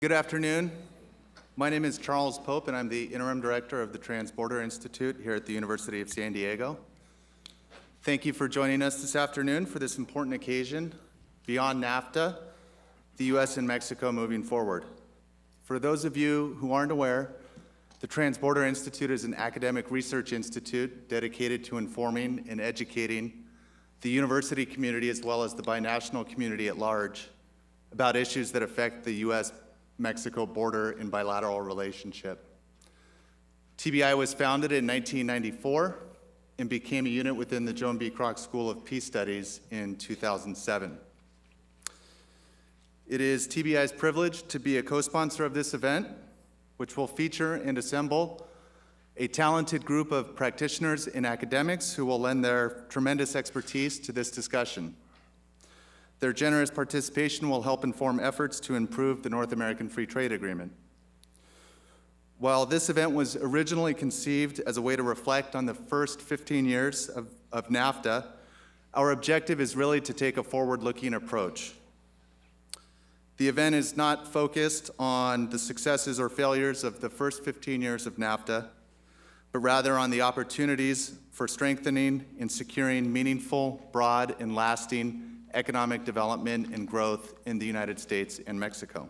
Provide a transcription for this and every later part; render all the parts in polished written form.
Good afternoon. My name is Charles Pope, and I'm the Interim Director of the Trans-Border Institute here at the University of San Diego. Thank you for joining us this afternoon for this important occasion, Beyond NAFTA, the U.S. and Mexico moving forward. For those of you who aren't aware, the Trans-Border Institute is an academic research institute dedicated to informing and educating the university community as well as the binational community at large about issues that affect the U.S.-Mexico border and bilateral relationship. TBI was founded in 1994 and became a unit within the Joan B. Kroc School of Peace Studies in 2007. It is TBI's privilege to be a co-sponsor of this event, which will feature and assemble a talented group of practitioners and academics who will lend their tremendous expertise to this discussion. Their generous participation will help inform efforts to improve the North American Free Trade Agreement. While this event was originally conceived as a way to reflect on the first 15 years of NAFTA, our objective is really to take a forward-looking approach. The event is not focused on the successes or failures of the first 15 years of NAFTA, but rather on the opportunities for strengthening and securing meaningful, broad, and lasting economic development and growth in the United States and Mexico.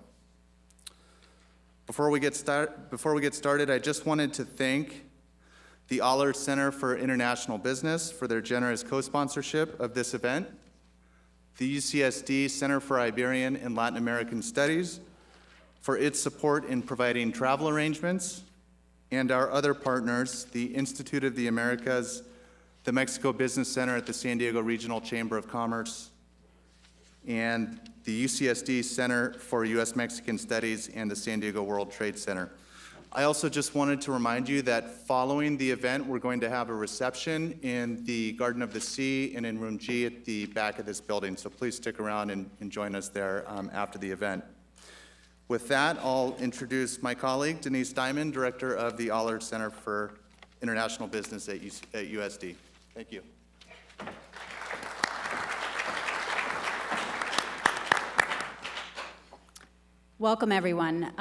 Before we get started, I just wanted to thank the Aller Center for International Business for their generous co-sponsorship of this event, the UCSD Center for Iberian and Latin American Studies for its support in providing travel arrangements, and our other partners, the Institute of the Americas, the Mexico Business Center at the San Diego Regional Chamber of Commerce, and the UCSD Center for U.S. Mexican Studies and the San Diego World Trade Center. I also just wanted to remind you that following the event, we're going to have a reception in the Garden of the Sea and in Room G at the back of this building, so please stick around and join us there after the event. With that, I'll introduce my colleague, Denise Diamond, Director of the Aller Center for International Business at USD. Thank you. Welcome, everyone.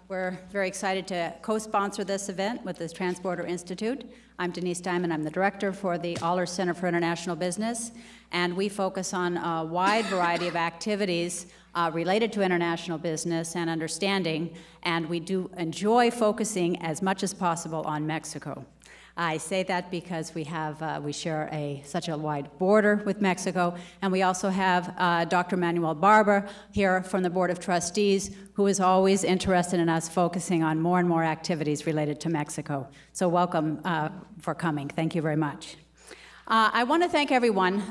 We're very excited to co-sponsor this event with the Trans-Border Institute. I'm Denise Diamond. I'm the director for the Aller Center for International Business, and we focus on a wide variety of activities related to international business and understanding, and we do enjoy focusing as much as possible on Mexico. I say that because we share such a wide border with Mexico, and we also have Dr. Manuel Barber here from the Board of Trustees, who is always interested in us focusing on more and more activities related to Mexico. So welcome for coming. Thank you very much. I want to thank everyone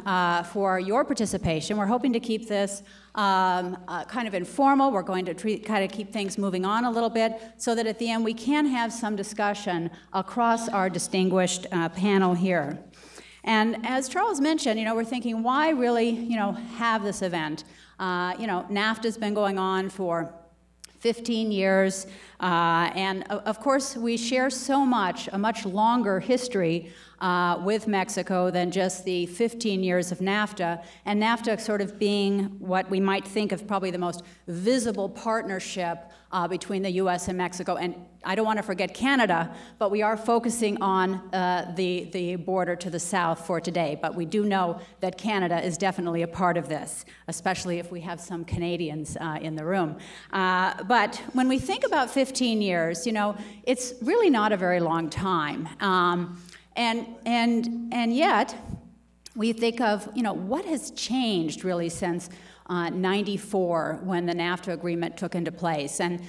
for your participation. We're hoping to keep this kind of informal. We're going to kind of keep things moving on a little bit so that at the end we can have some discussion across our distinguished panel here. And as Charles mentioned, we're thinking, why really, have this event? NAFTA's been going on for 15 years, and of course we share so much, a much longer history with Mexico than just the 15 years of NAFTA, and NAFTA sort of being what we might think of probably the most visible partnership between the U.S. and Mexico. And I don't want to forget Canada, but we are focusing on the border to the south for today. But we do know that Canada is definitely a part of this, especially if we have some Canadians in the room. But when we think about 15 years, it's really not a very long time. And yet, we think of, what has changed really since 94 when the NAFTA agreement took into place. And,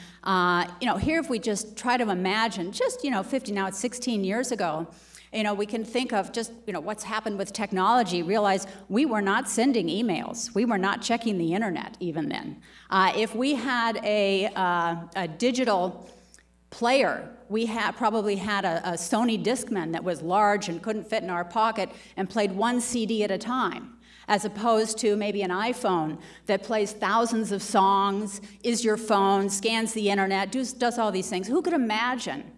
here if we just try to imagine, just, 50, now it's 16 years ago, we can think of just, what's happened with technology, realize we were not sending emails. We were not checking the internet even then. If we had a digital player, we probably had a Sony Discman that was large and couldn't fit in our pocket and played one CD at a time, as opposed to maybe an iPhone that plays thousands of songs, is your phone, scans the internet, does all these things. Who could imagine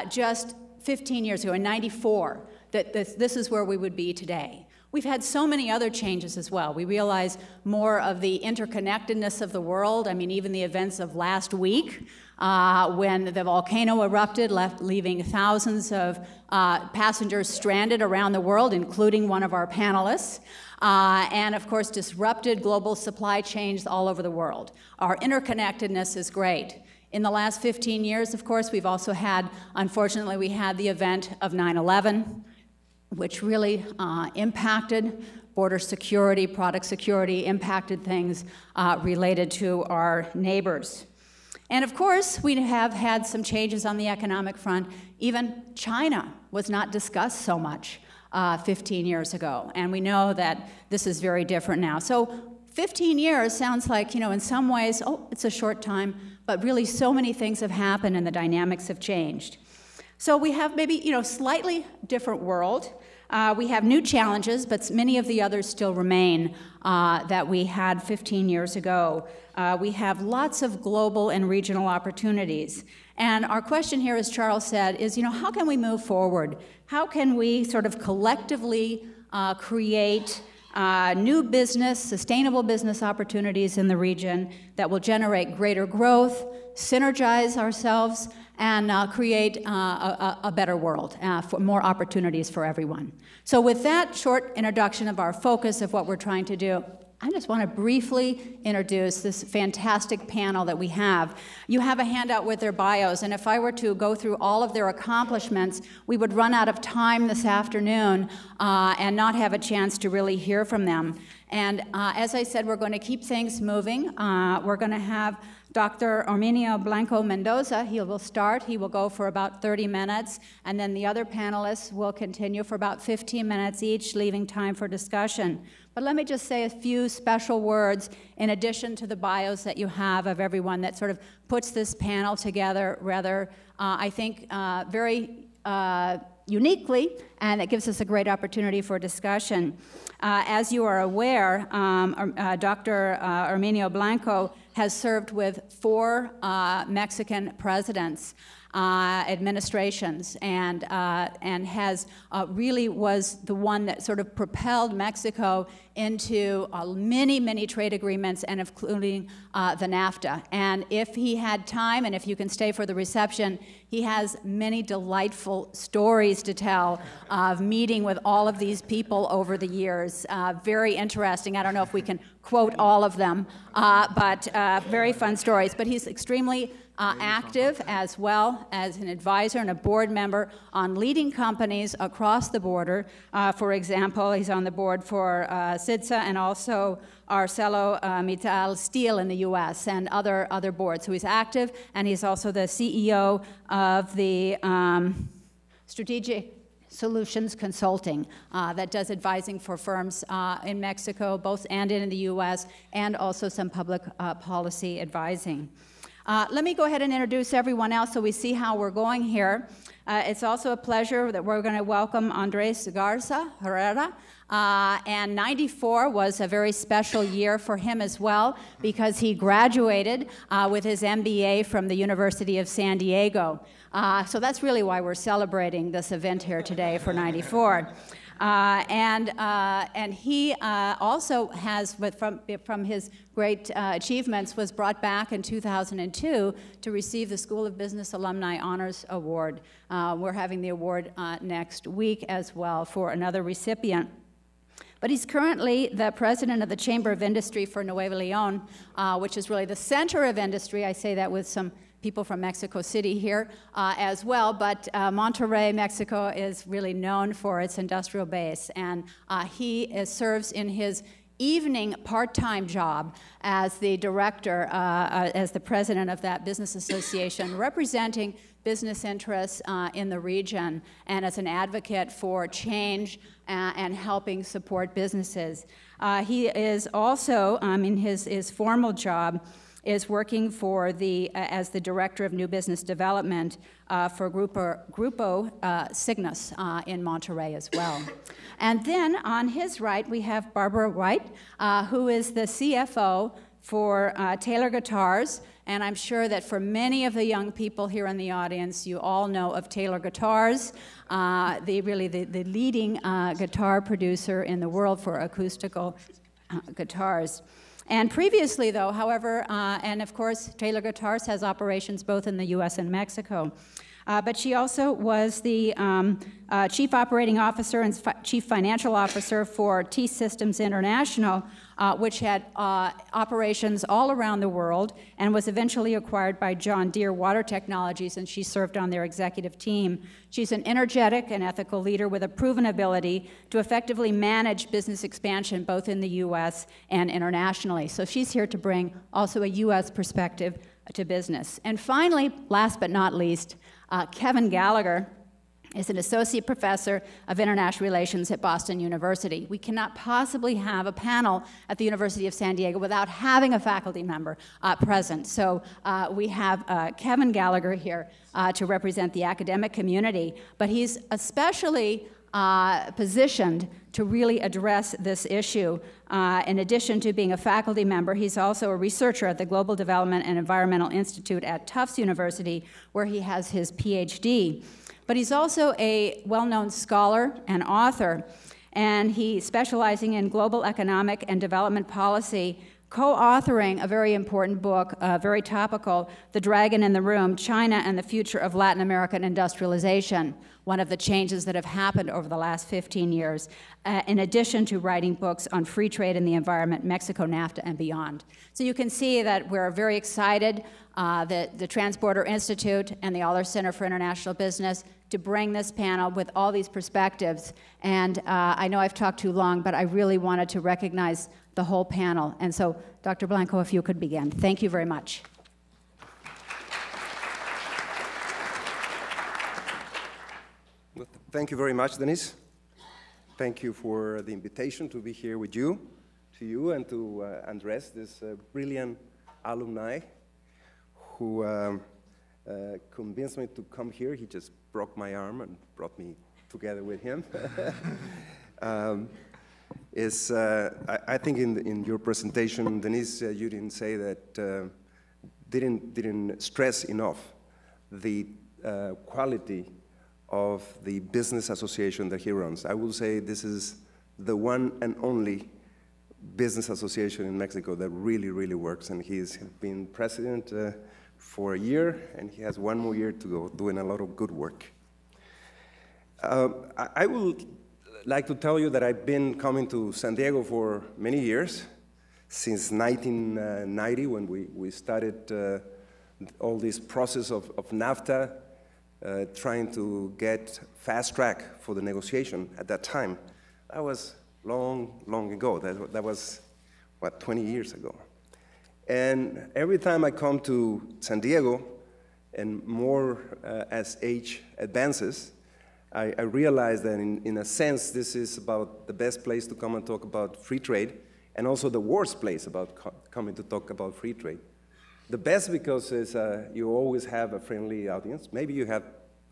just 15 years ago, in 94, that this is where we would be today? We've had so many other changes as well. We realize more of the interconnectedness of the world. I mean, even the events of last week, when the volcano erupted, leaving thousands of passengers stranded around the world, including one of our panelists, and of course disrupted global supply chains all over the world. Our interconnectedness is great. In the last 15 years, of course, we've also had, unfortunately, we had the event of 9/11, which really impacted border security, product security, impacted things related to our neighbors. And of course, we have had some changes on the economic front. Even China was not discussed so much 15 years ago, and we know that this is very different now. So 15 years sounds like, you know, in some ways, oh, it's a short time, but really so many things have happened and the dynamics have changed. So we have maybe, you know, slightly different world. We have new challenges, but many of the others still remain that we had 15 years ago. We have lots of global and regional opportunities. And our question here, as Charles said, is, you know, how can we move forward? How can we sort of collectively create new business, sustainable business opportunities in the region that will generate greater growth, synergize ourselves, and create a better world, for more opportunities for everyone. So with that short introduction of our focus of what we're trying to do, I just want to briefly introduce this fantastic panel that we have. You have a handout with their bios, and if I were to go through all of their accomplishments, we would run out of time this afternoon and not have a chance to really hear from them. And as I said, we're going to keep things moving. We're going to have Dr. Herminio Blanco Mendoza. He will start. He will go for about 30 minutes, and then the other panelists will continue for about 15 minutes each, leaving time for discussion. But let me just say a few special words in addition to the bios that you have of everyone that sort of puts this panel together rather, I think, very uniquely, and it gives us a great opportunity for discussion. As you are aware, Dr. Herminio Blanco has served with 4 Mexican presidents, administrations, and has really was the one that sort of propelled Mexico into many, many trade agreements, and including the NAFTA. And if he had time, and if you can stay for the reception, he has many delightful stories to tell of meeting with all of these people over the years. Very interesting. I don't know if we can quote all of them, but very fun stories. But he's extremely active as well as an advisor and a board member on leading companies across the border. For example, he's on the board for CIDSA and also ArcelorMittal Steel in the U.S. and other boards. So he's active, and he's also the CEO of the Strategic Solutions Consulting that does advising for firms in Mexico, both and in the U.S., and also some public policy advising. Let me go ahead and introduce everyone else so we see how we're going here. It's also a pleasure that we're going to welcome Andres Garza Herrera. And 94 was a very special year for him as well because he graduated with his MBA from the University of San Diego. So that's really why we're celebrating this event here today for 94. And he also has, from his great achievements, was brought back in 2002 to receive the School of Business Alumni Honors Award. We're having the award next week as well for another recipient. But he's currently the president of the Chamber of Industry for Nuevo León, which is really the center of industry. I say that with some people from Mexico City here as well, but Monterrey, Mexico is really known for its industrial base, and he serves in his evening part-time job as the director, as the president of that business association, representing business interests in the region, and as an advocate for change and helping support businesses. He is also, in his formal job, is working for as the Director of New Business Development for Grupo Cygnus in Monterrey as well. And then on his right, we have Barbara White, who is the CFO for Taylor Guitars, And I'm sure that for many of the young people here in the audience, you all know of Taylor Guitars, the leading guitar producer in the world for acoustical guitars. And previously, though, however, and of course, Taylor Guitars has operations both in the U.S. and Mexico. But she also was the Chief Operating Officer and Chief Financial Officer for T-Systems International, which had operations all around the world and was eventually acquired by John Deere Water Technologies, and she served on their executive team. She's an energetic and ethical leader with a proven ability to effectively manage business expansion both in the U.S. and internationally. So she's here to bring also a U.S. perspective to business. And finally, last but not least, Kevin Gallagher is an associate professor of international relations at Boston University. We cannot possibly have a panel at the University of San Diego without having a faculty member present. So we have Kevin Gallagher here to represent the academic community, but he's especially positioned to really address this issue. In addition to being a faculty member, he's also a researcher at the Global Development and Environmental Institute at Tufts University, where he has his PhD. But he's also a well-known scholar and author, and he's specializing in global economic and development policy, co-authoring a very important book, very topical, The Dragon in the Room, China and the Future of Latin American Industrialization, one of the changes that have happened over the last 15 years, in addition to writing books on free trade and the environment, Mexico, NAFTA, and beyond. So you can see that we're very excited that the Transborder Institute and the Aller Center for International Business to bring this panel with all these perspectives. And I know I've talked too long, but I really wanted to recognize the whole panel. And so, Dr. Blanco, if you could begin. Thank you very much. Well, thank you very much, Denise. Thank you for the invitation to be here with you, and to address this brilliant alumni who convinced me to come here. He just broke my arm and brought me together with him. I think in your presentation, Denise, you didn't say that, didn't stress enough the quality of the business association that he runs. I will say this is the one and only business association in Mexico that really, really works, and he's been president for a year, and he has one more year to go, doing a lot of good work. I would like to tell you that I've been coming to San Diego for many years, since 1990, when we started all this process of NAFTA, trying to get fast track for the negotiation at that time. That was long, long ago. That was, what, 20 years ago. And every time I come to San Diego, and more as age advances, I realize that in a sense, this is about the best place to come and talk about free trade, and also the worst place about coming to talk about free trade. The best because you always have a friendly audience. Maybe you have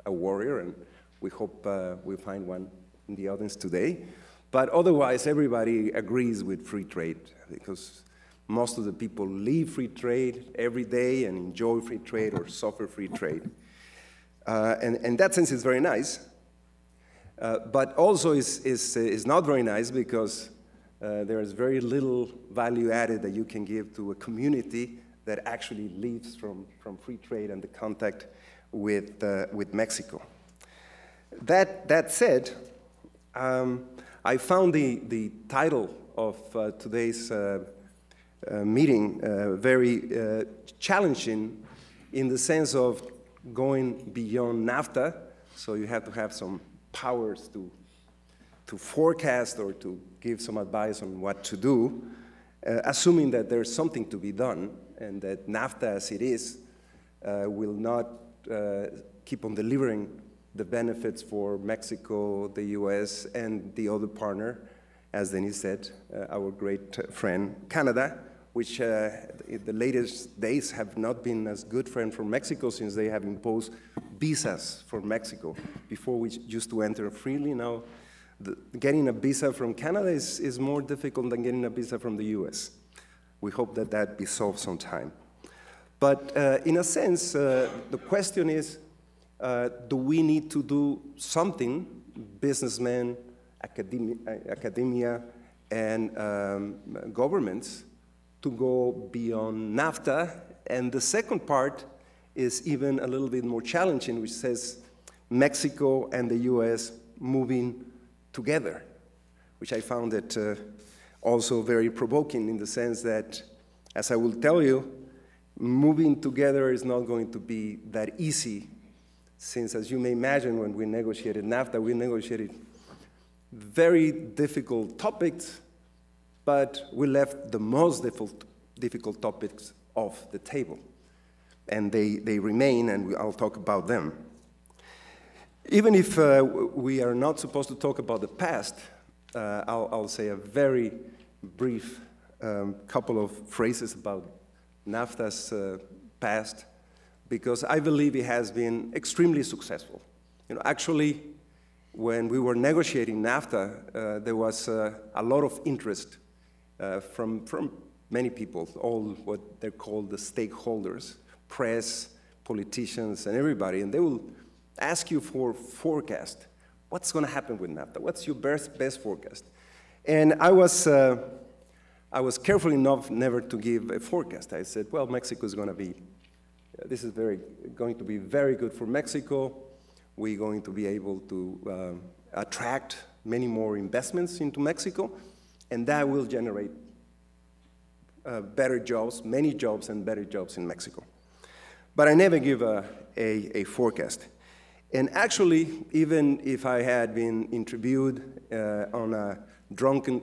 a warrior, and we hope we find one in the audience today. But otherwise, everybody agrees with free trade, because most of the people live free trade every day and enjoy free trade or suffer free trade. And in that sense, it's very nice. But also is not very nice because there is very little value added that you can give to a community that actually lives from free trade and the contact with Mexico. That said, I found the title of today's meeting very challenging in the sense of going beyond NAFTA, so you have to have some powers to forecast or to give some advice on what to do, assuming that there's something to be done and that NAFTA as it is will not keep on delivering the benefits for Mexico, the US, and the other partner, as Denise said, our great friend Canada, which in the latest days have not been as good friend for Mexico since they have imposed visas for Mexico. Before we used to enter freely, now getting a visa from Canada is more difficult than getting a visa from the US. We hope that that be solved sometime. But in a sense, the question is, do we need to do something, businessmen, academia, and governments, to go beyond NAFTA? And the second part is even a little bit more challenging, which says Mexico and the US moving together, which I found it also very provoking in the sense that, as I will tell you, moving together is not going to be that easy, since, as you may imagine, when we negotiated NAFTA, we negotiated very difficult topics, but we left the most difficult topics off the table. And they remain, and I'll talk about them. Even if we are not supposed to talk about the past, I'll say a very brief couple of phrases about NAFTA's past, because I believe it has been extremely successful. Actually, when we were negotiating NAFTA, there was a lot of interest from many people, all what they're called the stakeholders, press, politicians, and everybody, and they will ask you for forecast. What's going to happen with NAFTA? What's your best forecast? And I was careful enough never to give a forecast. I said, well, Mexico is going to be, this is going to be very good for Mexico. We're going to be able to attract many more investments into Mexico, and that will generate better jobs, many jobs and better jobs in Mexico. But I never give a forecast. And actually, even if I had been interviewed on a drunken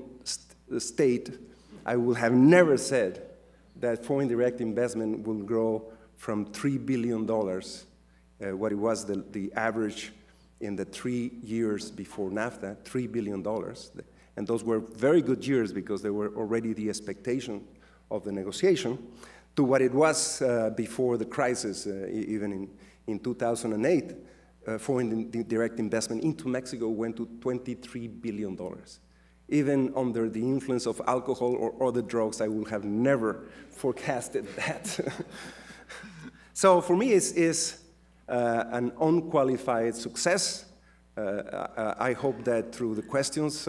state, I would have never said that foreign direct investment will grow from $3 billion, what it was the average in the 3 years before NAFTA, $3 billion. And those were very good years because they were already the expectation of the negotiation, to what it was before the crisis, even in 2008. Foreign direct investment into Mexico went to $23 billion. Even under the influence of alcohol or other drugs, I would have never forecasted that. So for me, it's an unqualified success. I hope that through the questions,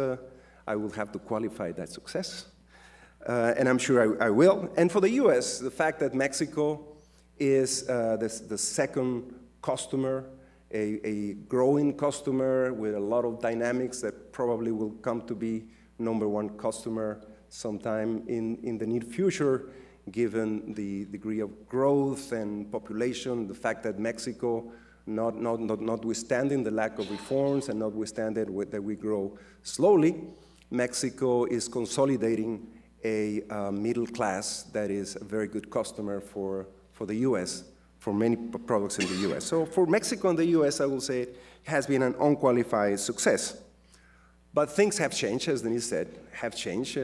I will have to qualify that success. And I'm sure I will. And for the US, the fact that Mexico is the second customer, a growing customer with a lot of dynamics that probably will come to be #1 customer sometime in the near future, given the degree of growth and population, the fact that Mexico, notwithstanding the lack of reforms and notwithstanding that we grow slowly, Mexico is consolidating a middle class that is a very good customer for the US, for many products in the US. So for Mexico and the US, I will say it has been an unqualified success. But things have changed, as Denise said, have changed.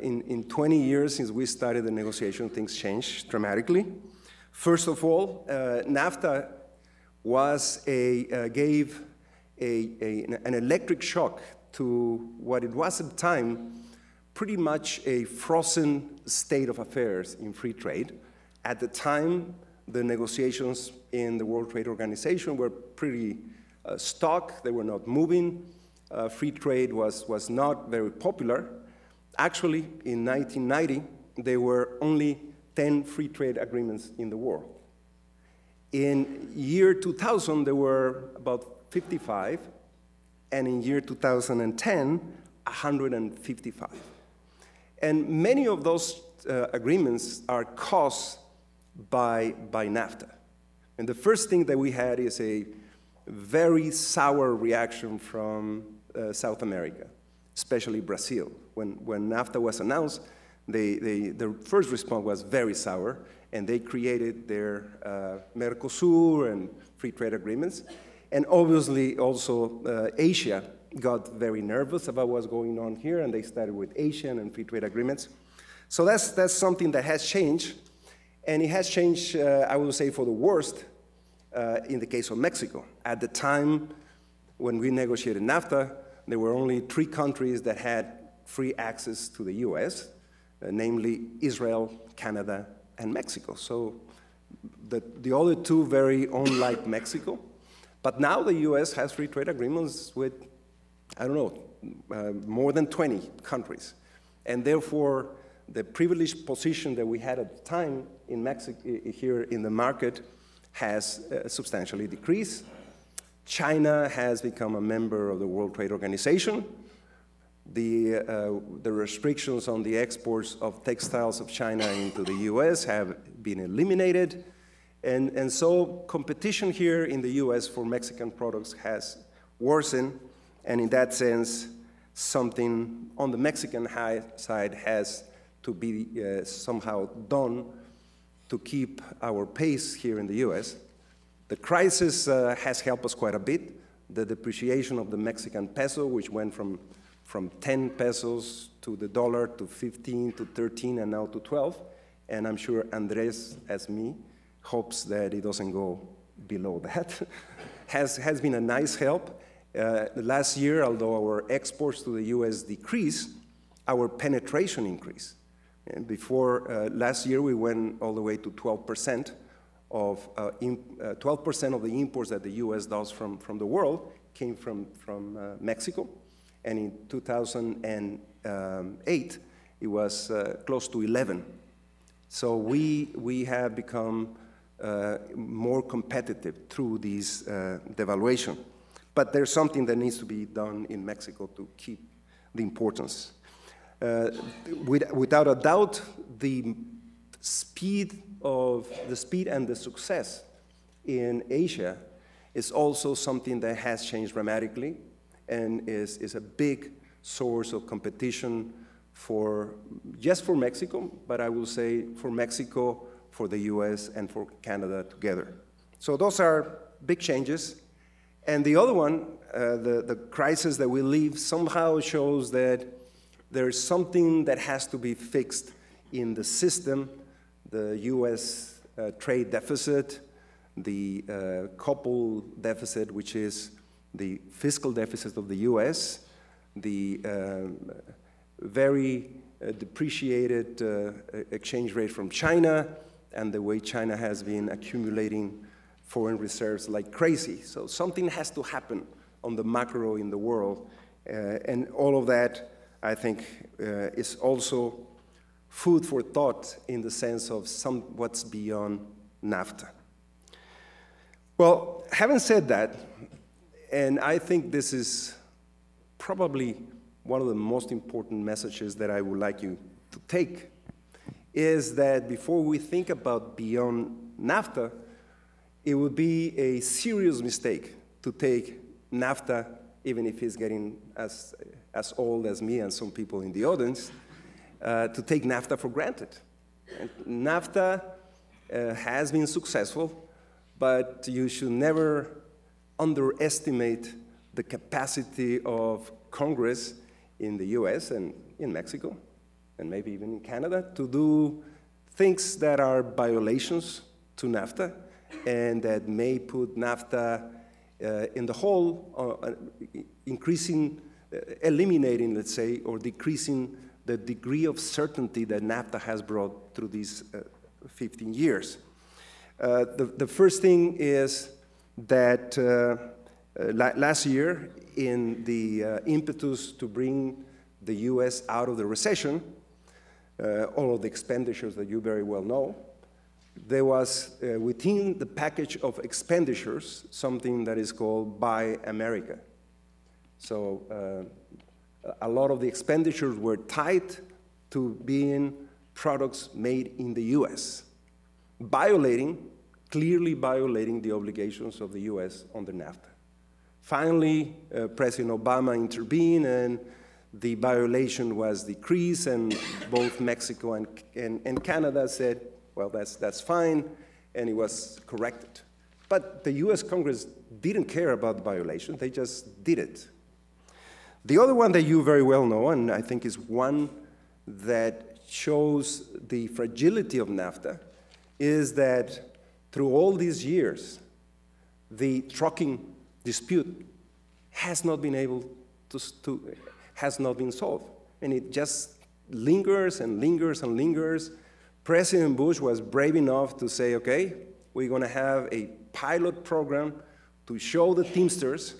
In 20 years since we started the negotiation, things changed dramatically. First of all, NAFTA gave an electric shock to what it was at the time pretty much a frozen state of affairs in free trade. At the time, the negotiations in the World Trade Organization were pretty stuck. They were not moving. Free trade was not very popular. Actually, in 1990, there were only 10 free trade agreements in the world. In year 2000, there were about 55, and in year 2010, 155. And many of those agreements are caused by NAFTA. And the first thing that we had is a very sour reaction from South America, especially Brazil. When NAFTA was announced, the first response was very sour, and they created their Mercosur and free trade agreements. And obviously, also, Asia got very nervous about what's going on here, and they started with Asian and free trade agreements. So that's something that has changed, and it has changed, I would say, for the worst in the case of Mexico. At the time when we negotiated NAFTA, there were only 3 countries that had free access to the US, namely Israel, Canada, Mexico. So the other two very unlike Mexico. But now the U.S. has free trade agreements with, I don't know, more than 20 countries. And therefore, the privileged position that we had at the time in Mexico, here in the market, has substantially decreased. China has become a member of the World Trade Organization. The restrictions on the exports of textiles of China into the U.S. have been eliminated. And so competition here in the U.S. for Mexican products has worsened. And in that sense, something on the Mexican side has to be somehow done to keep our pace here in the U.S. The crisis has helped us quite a bit. The depreciation of the Mexican peso, which went from 10 pesos to the dollar to 15 to 13 and now to 12. And I'm sure Andres, as me, hopes that it doesn't go below that. has been a nice help. Last year, although our exports to the U.S. decreased, our penetration increased. And before last year, we went all the way to 12% of 12% of the imports that the U.S. does from the world came from Mexico. And in 2008, it was close to 11. So we have become more competitive through this devaluation. But there's something that needs to be done in Mexico to keep the importance. Without a doubt, the speed and the success in Asia is also something that has changed dramatically and is a big source of competition just for Mexico, but I will say for Mexico, for the US, and for Canada together. So those are big changes. And the other one, the crisis that we live, somehow shows that there is something that has to be fixed in the system, the US trade deficit, the couple deficit, which is the fiscal deficit of the US, the very depreciated exchange rate from China, and the way China has been accumulating foreign reserves like crazy. So something has to happen on the macro in the world. And all of that, I think, is also food for thought in the sense of what's beyond NAFTA. Well, having said that, and I think this is probably one of the most important messages that I would like you to take, is that before we think about beyond NAFTA, it would be a serious mistake to take NAFTA, even if it's getting as old as me and some people in the audience, to take NAFTA for granted. And NAFTA has been successful, but you should never underestimate the capacity of Congress in the US and in Mexico, and maybe even in Canada, to do things that are violations to NAFTA and that may put NAFTA in the hole, eliminating, let's say, or decreasing the degree of certainty that NAFTA has brought through these 15 years. The first thing is that last year, in the impetus to bring the US out of the recession, all of the expenditures that you very well know, there was within the package of expenditures something that is called Buy America. So a lot of the expenditures were tied to being products made in the US, clearly violating the obligations of the US under NAFTA. Finally, President Obama intervened and the violation was decreased, and both Mexico and Canada said, well, that's fine, and it was corrected. But the US Congress didn't care about the violation, they just did it. The other one that you very well know, and I think is one that shows the fragility of NAFTA, is that through all these years, the trucking dispute has not been has not been solved. And it just lingers and lingers and lingers. President Bush was brave enough to say, okay, we're going to have a pilot program to show the Teamsters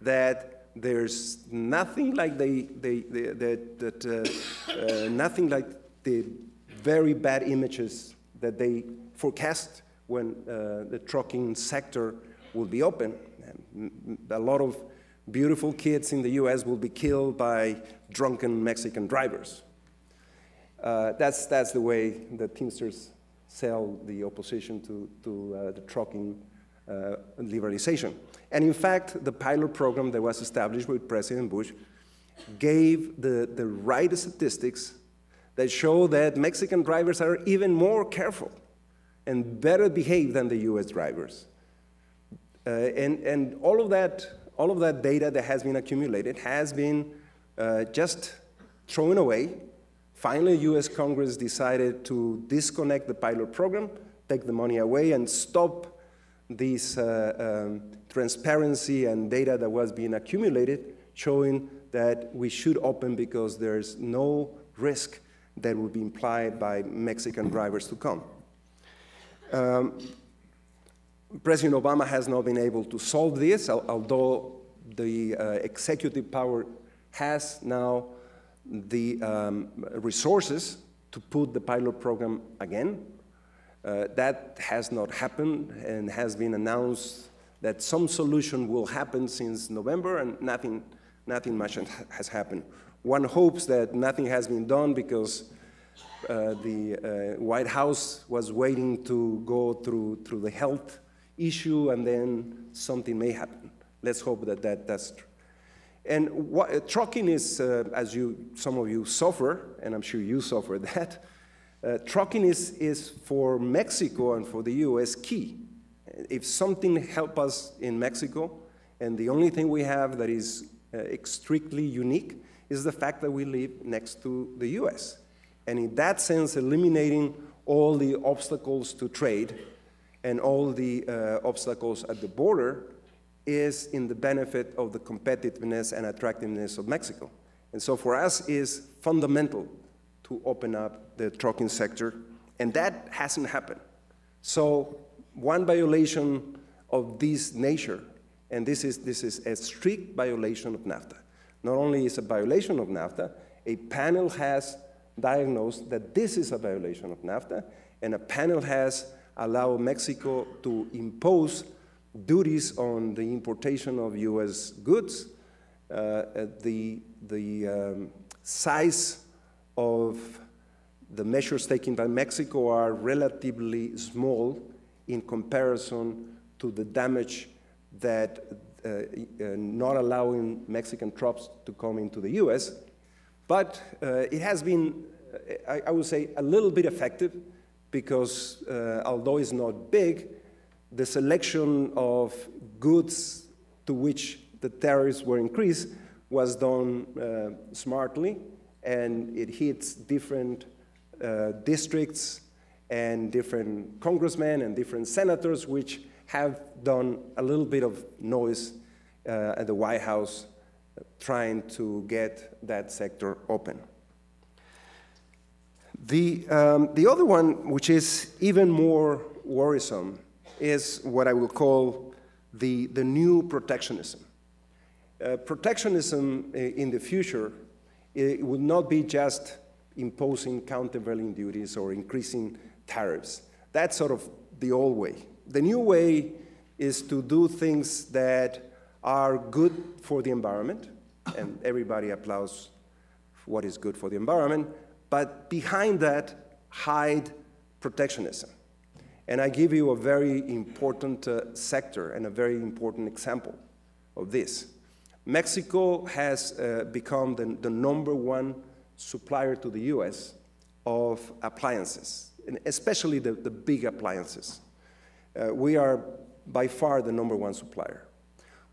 that there's nothing like nothing like the very bad images that they forecast when the trucking sector will be open. And a lot of beautiful kids in the US will be killed by drunken Mexican drivers. That's the way the Teamsters sell the opposition to the trucking liberalization. And in fact, the pilot program that was established with President Bush gave the right statistics that show that Mexican drivers are even more careful and better behaved than the US drivers. And all of that data that has been accumulated has been just thrown away. Finally, US Congress decided to disconnect the pilot program, take the money away, and stop this transparency and data that was being accumulated, showing that we should open because there's no risk that would be implied by Mexican drivers to come. President Obama has not been able to solve this, although the executive power has now the resources to put the pilot program again. That has not happened and has been announced that some solution will happen since November, and nothing much has happened. One hopes that nothing has been done because the White House was waiting to go through the health issue, and then something may happen. Let's hope that that's true. And trucking is, as some of you suffer, and I'm sure you suffer that, trucking is for Mexico and for the US key. If something helps us in Mexico, and the only thing we have that is extremely unique is the fact that we live next to the US. And in that sense, eliminating all the obstacles to trade and all the obstacles at the border is in the benefit of the competitiveness and attractiveness of Mexico. And so for us is fundamental to open up the trucking sector, and that hasn't happened. So one violation of this nature, and this is a strict violation of NAFTA. Not only is it a violation of NAFTA, a panel has diagnosed that this is a violation of NAFTA, and a panel has allowed Mexico to impose duties on the importation of US goods. The size of the measures taken by Mexico are relatively small in comparison to the damage that not allowing Mexican trucks to come into the US. But it has been, I would say, a little bit effective because although it's not big, the selection of goods to which the tariffs were increased was done smartly, and it hits different districts and different congressmen and different senators, which have done a little bit of noise at the White House trying to get that sector open. The other one, which is even more worrisome, is what I will call the new protectionism. Protectionism in the future, it would not be just imposing countervailing duties or increasing tariffs. That's sort of the old way. The new way is to do things that are good for the environment, and everybody applauds what is good for the environment, but behind that, hide protectionism. And I give you a very important sector and a very important example of this. Mexico has become the #1 supplier to the US of appliances, and especially the big appliances. We are by far the #1 supplier.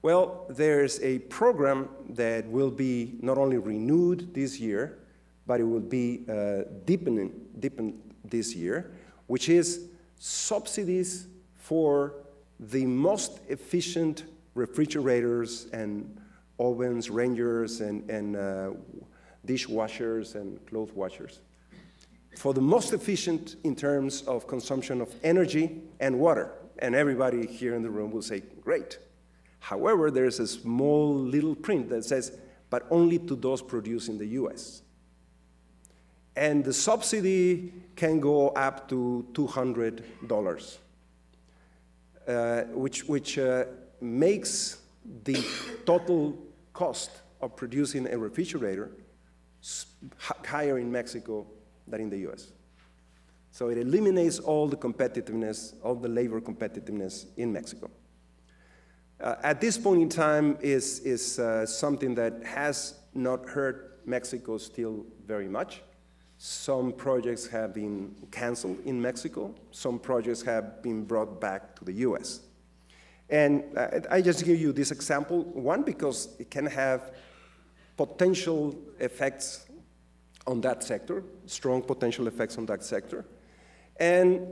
Well, there's a program that will be not only renewed this year, but it will be deepened this year, which is subsidies for the most efficient refrigerators and ovens, rangers, and dishwashers and clothes washers. for the most efficient in terms of consumption of energy and water. And everybody here in the room will say, great. However, there's a small little print that says, but only to those produced in the US. And the subsidy can go up to $200, which makes the total cost of producing a refrigerator higher in Mexico than in the US. So it eliminates all the competitiveness, all the labor competitiveness in Mexico. At this point in time is something that has not hurt Mexico still very much. Some projects have been canceled in Mexico. Some projects have been brought back to the US. And I just give you this example, one, because it can have potential effects on that sector, strong potential effects on that sector, and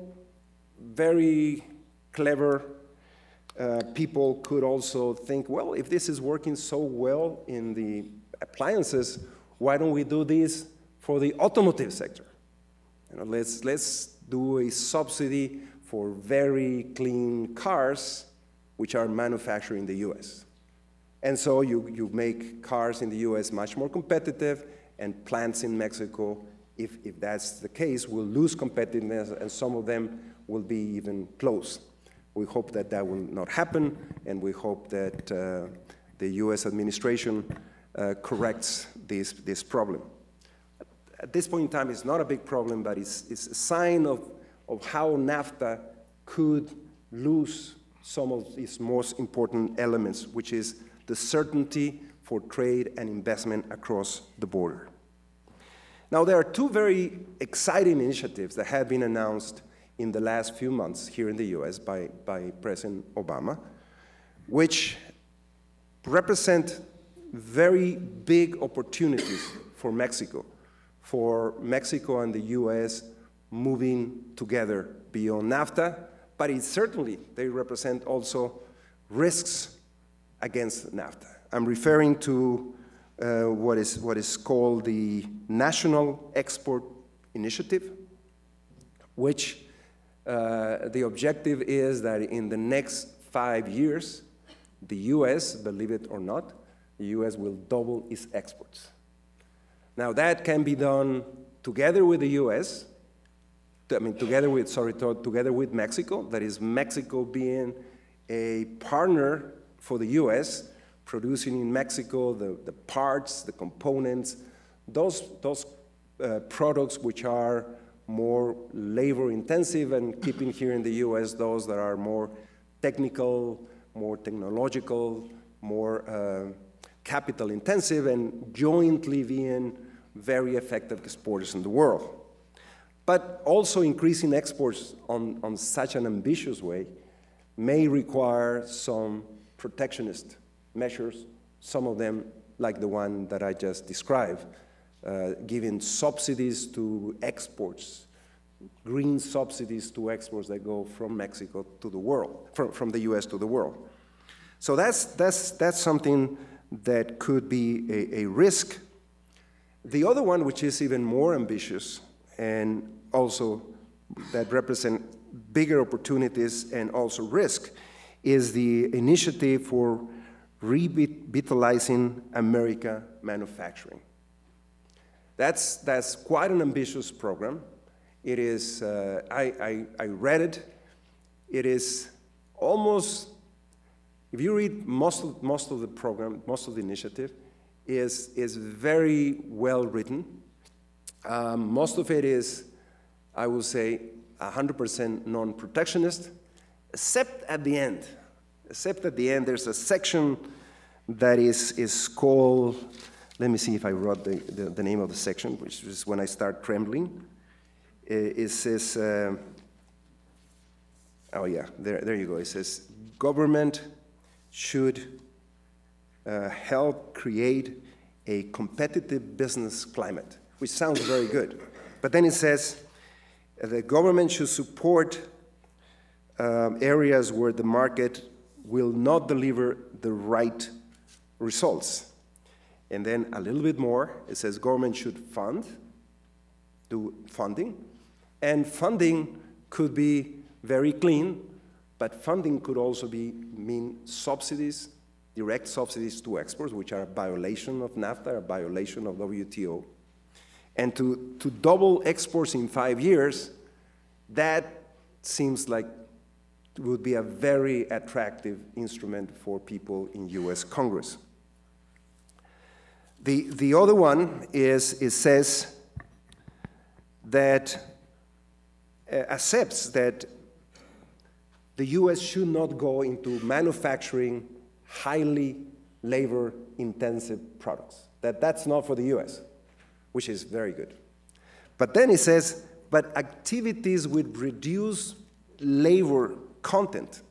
very clever people could also think, well, if this is working so well in the appliances, why don't we do this for the automotive sector? You know, let's do a subsidy for very clean cars which are manufactured in the US. And so you make cars in the US much more competitive, and plants in Mexico, if that's the case, will lose competitiveness, and some of them will be even closed. We hope that that will not happen, and we hope that the US administration corrects this problem. At this point in time, it's not a big problem, but it's a sign of how NAFTA could lose some of its most important elements, which is the certainty for trade and investment across the border. Now, there are two very exciting initiatives that have been announced in the last few months here in the US by President Obama, which represent very big opportunities for Mexico and the US moving together beyond NAFTA, but they represent also risks against NAFTA. I'm referring to what is called the National Export Initiative, which the objective is that in the next 5 years, the US, believe it or not, the US will double its exports. Now that can be done together with the US, together with Mexico, that is Mexico being a partner for the US, producing in Mexico the parts, the components, those products which are more labor intensive, and keeping here in the US those that are more technical, more technological, more capital intensive, and jointly being very effective exporters in the world. But also increasing exports on such an ambitious way may require some protectionist measures, some of them like the one that I just described, giving subsidies to exports, green subsidies to exports that go from Mexico to the world, from the US to the world. So that's something that could be a risk. The other one, which is even more ambitious and also that represent bigger opportunities and also risk, is the initiative for revitalizing America manufacturing. That's quite an ambitious program. It is, I read it. It is almost, if you read most of the program, most of the initiative, is very well written. Most of it is, I will say, 100% non-protectionist, except at the end. Except at the end, there's a section that is called, let me see if I wrote the name of the section, which is when I start trembling. It says, oh yeah, there you go. It says, government should help create a competitive business climate, which sounds very good. But then it says, the government should support areas where the market will not deliver the right results. And then a little bit more, it says government should fund to funding. And funding could be very clean, but funding could also mean subsidies, direct subsidies to exports, which are a violation of NAFTA, a violation of WTO. And to double exports in 5 years, that seems like it would be a very attractive instrument for people in US Congress. The other one is, it says that, accepts that the US should not go into manufacturing highly labor-intensive products. That's not for the US, which is very good. But then it says, but activities with reduced labor content,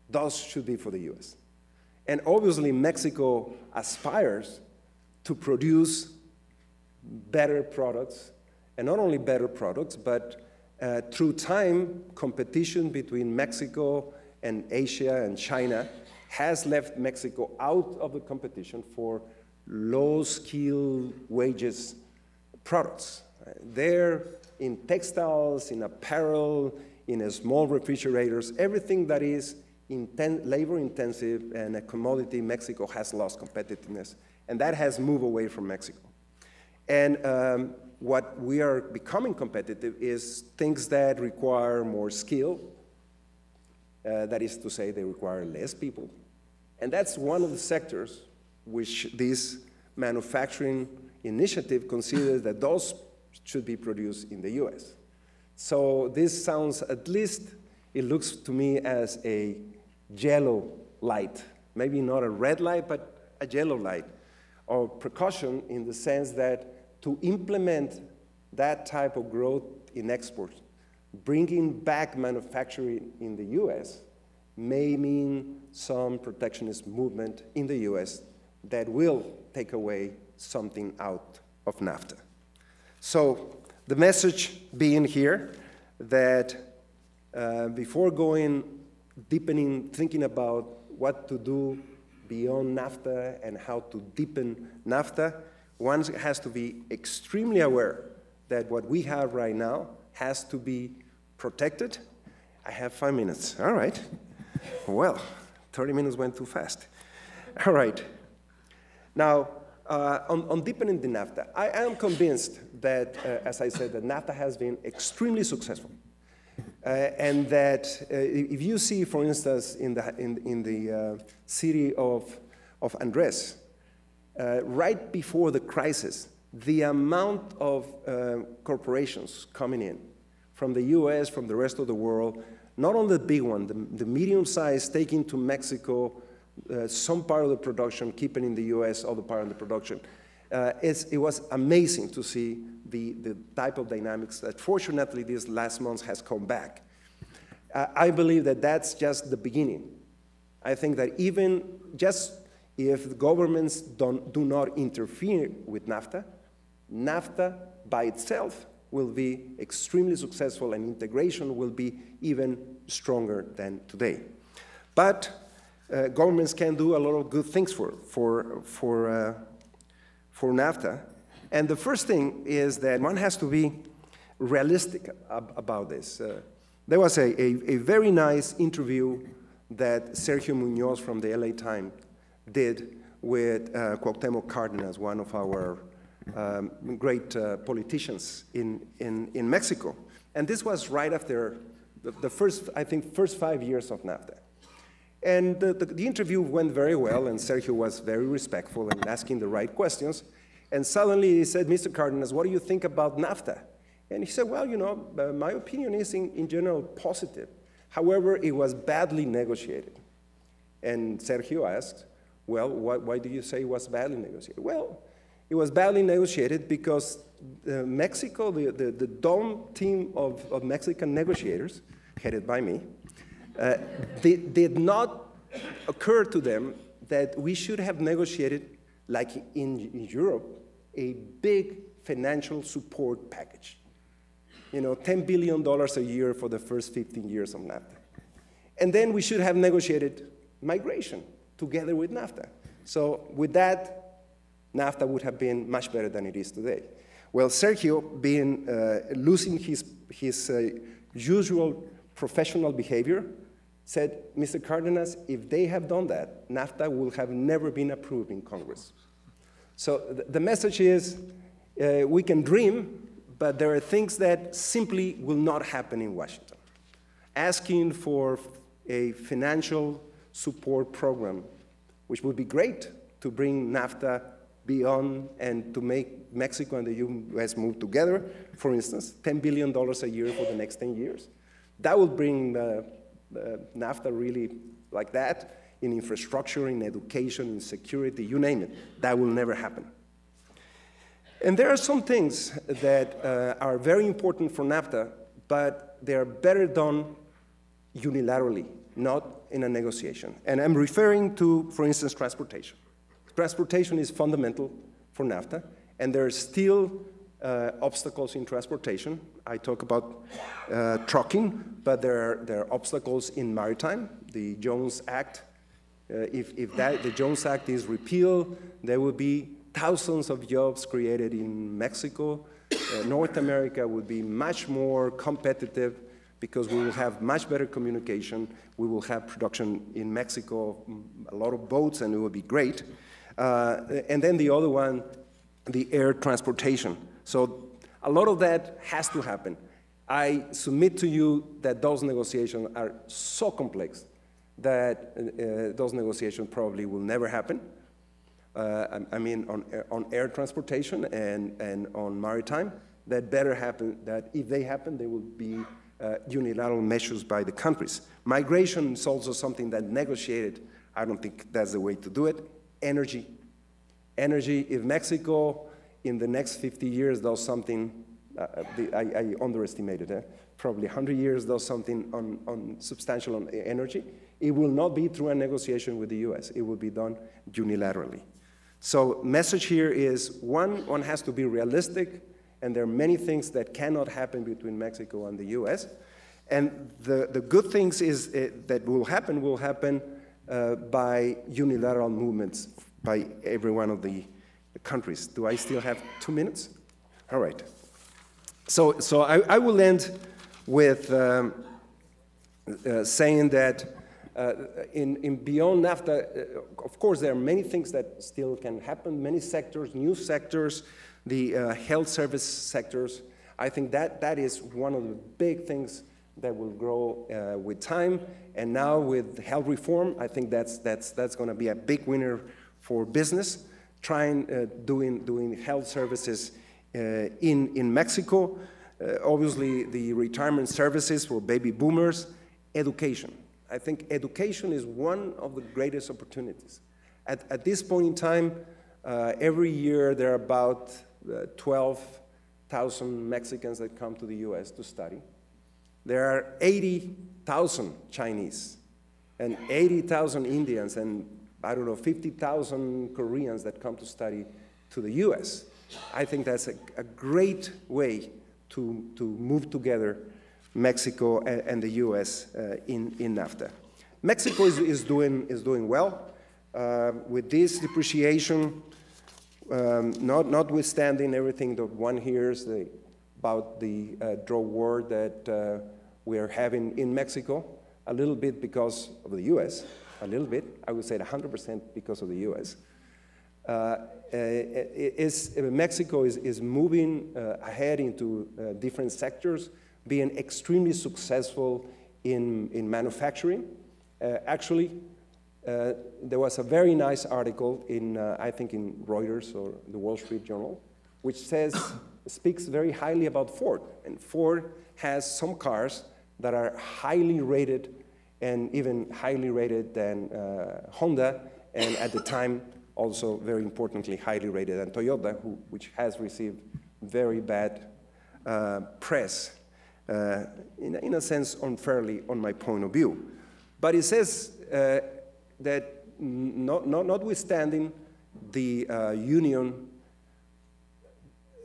those should be for the US. And obviously Mexico aspires to produce better products, and not only better products, but through time, competition between Mexico and Asia and China has left Mexico out of the competition for low-skill wages products. They're in textiles, in apparel, in small refrigerators, everything that is labor-intensive and a commodity, Mexico has lost competitiveness, and that has moved away from Mexico. And what we are becoming competitive is things that require more skill, that is to say, they require less people. And that's one of the sectors which this manufacturing initiative considers that those should be produced in the US. So this sounds, at least it looks to me as a yellow light, maybe not a red light, but a yellow light, or precaution in the sense that to implement that type of growth in exports, bringing back manufacturing in the US may mean some protectionist movement in the US that will take away something out of NAFTA. So the message being here that before going deepening, thinking about what to do beyond NAFTA and how to deepen NAFTA, one has to be extremely aware that what we have right now has to be protected. I have 5 minutes. All right. Well, 30 minutes went too fast. All right. Now, on deepening the NAFTA, I am convinced that, as I said, that NAFTA has been extremely successful. And that if you see, for instance, in the city of Andres, right before the crisis, the amount of corporations coming in from the US, from the rest of the world, not only the big one, the medium size, taking to Mexico some part of the production, keeping in the US other part of the production. It was amazing to see the type of dynamics that fortunately these last months has come back. I believe that that's just the beginning. I think that even just if governments do not interfere with NAFTA, NAFTA by itself will be extremely successful and integration will be even stronger than today. But governments can do a lot of good things for NAFTA. And the first thing is that one has to be realistic about this. There was a very nice interview that Sergio Munoz from the LA Times did with Cuauhtémoc Cárdenas, one of our great politicians in Mexico. And this was right after the first 5 years of NAFTA. And the interview went very well, and Sergio was very respectful and asking the right questions. And suddenly he said, Mr. Cárdenas, what do you think about NAFTA? And he said, well, you know, my opinion is in general positive. However, it was badly negotiated. And Sergio asked, well, why do you say it was badly negotiated? Well, it was badly negotiated because Mexico, the DOM team of Mexican negotiators, headed by me, did not occur to them that we should have negotiated, like in Europe, a big financial support package. You know, $10 billion a year for the first 15 years of NAFTA. And then we should have negotiated migration together with NAFTA. So with that, NAFTA would have been much better than it is today. Well, Sergio, losing his usual professional behavior, said, Mr. Cardenas, if they have done that, NAFTA will have never been approved in Congress. So the message is, we can dream, but there are things that simply will not happen in Washington. Asking for a financial support program, which would be great to bring NAFTA beyond and to make Mexico and the U.S. move together, for instance, $10 billion a year for the next 10 years. That would bring NAFTA really like that in infrastructure, in education, in security, you name it. That will never happen. And there are some things that are very important for NAFTA, but they are better done unilaterally, not in a negotiation. And I'm referring to, for instance, transportation. Transportation is fundamental for NAFTA, and there are still obstacles in transportation. I talk about trucking, but there are obstacles in maritime. The Jones Act, if the Jones Act is repealed, there will be thousands of jobs created in Mexico. North America would be much more competitive because we will have much better communication. We will have production in Mexico, a lot of boats, and it will be great. And then the other one, the air transportation. So a lot of that has to happen. I submit to you that those negotiations are so complex that those negotiations probably will never happen. I mean, on air transportation and on maritime, that better happen, that if they happen, they will be unilateral measures by the countries. Migration is also something that negotiated. I don't think that's the way to do it. Energy. Energy, if Mexico in the next 50 years does something, I underestimated it, probably 100 years does something on substantial on energy, it will not be through a negotiation with the US. It will be done unilaterally. So message here is, one has to be realistic, and there are many things that cannot happen between Mexico and the US. And the good things is that will happen by unilateral movements by every one of the countries. Do I still have 2 minutes? All right. So I will end with saying that in beyond NAFTA, of course, there are many things that still can happen, many sectors, new sectors, the health service sectors. I think that is one of the big things that will grow with time. And now with health reform, I think that's going to be a big winner for business, doing health services in Mexico. Obviously, the retirement services for baby boomers, education. I think education is one of the greatest opportunities. At this point in time, every year there are about 12,000 Mexicans that come to the US to study. There are 80,000 Chinese and 80,000 Indians and, I don't know, 50,000 Koreans that come to study to the US. I think that's a great way to move together Mexico and the US in NAFTA. Mexico is doing well. With this depreciation, notwithstanding everything that one hears about the drug war that we are having in Mexico, a little bit because of the US, a little bit, I would say 100% because of the US. Mexico is moving ahead into different sectors, being extremely successful in manufacturing. Actually, there was a very nice article in, I think in Reuters or the Wall Street Journal, which speaks very highly about Ford. And Ford has some cars that are highly rated and even highly rated than Honda, and at the time, also very importantly, highly rated than Toyota, which has received very bad press, in a sense unfairly on my point of view. But it says that notwithstanding the union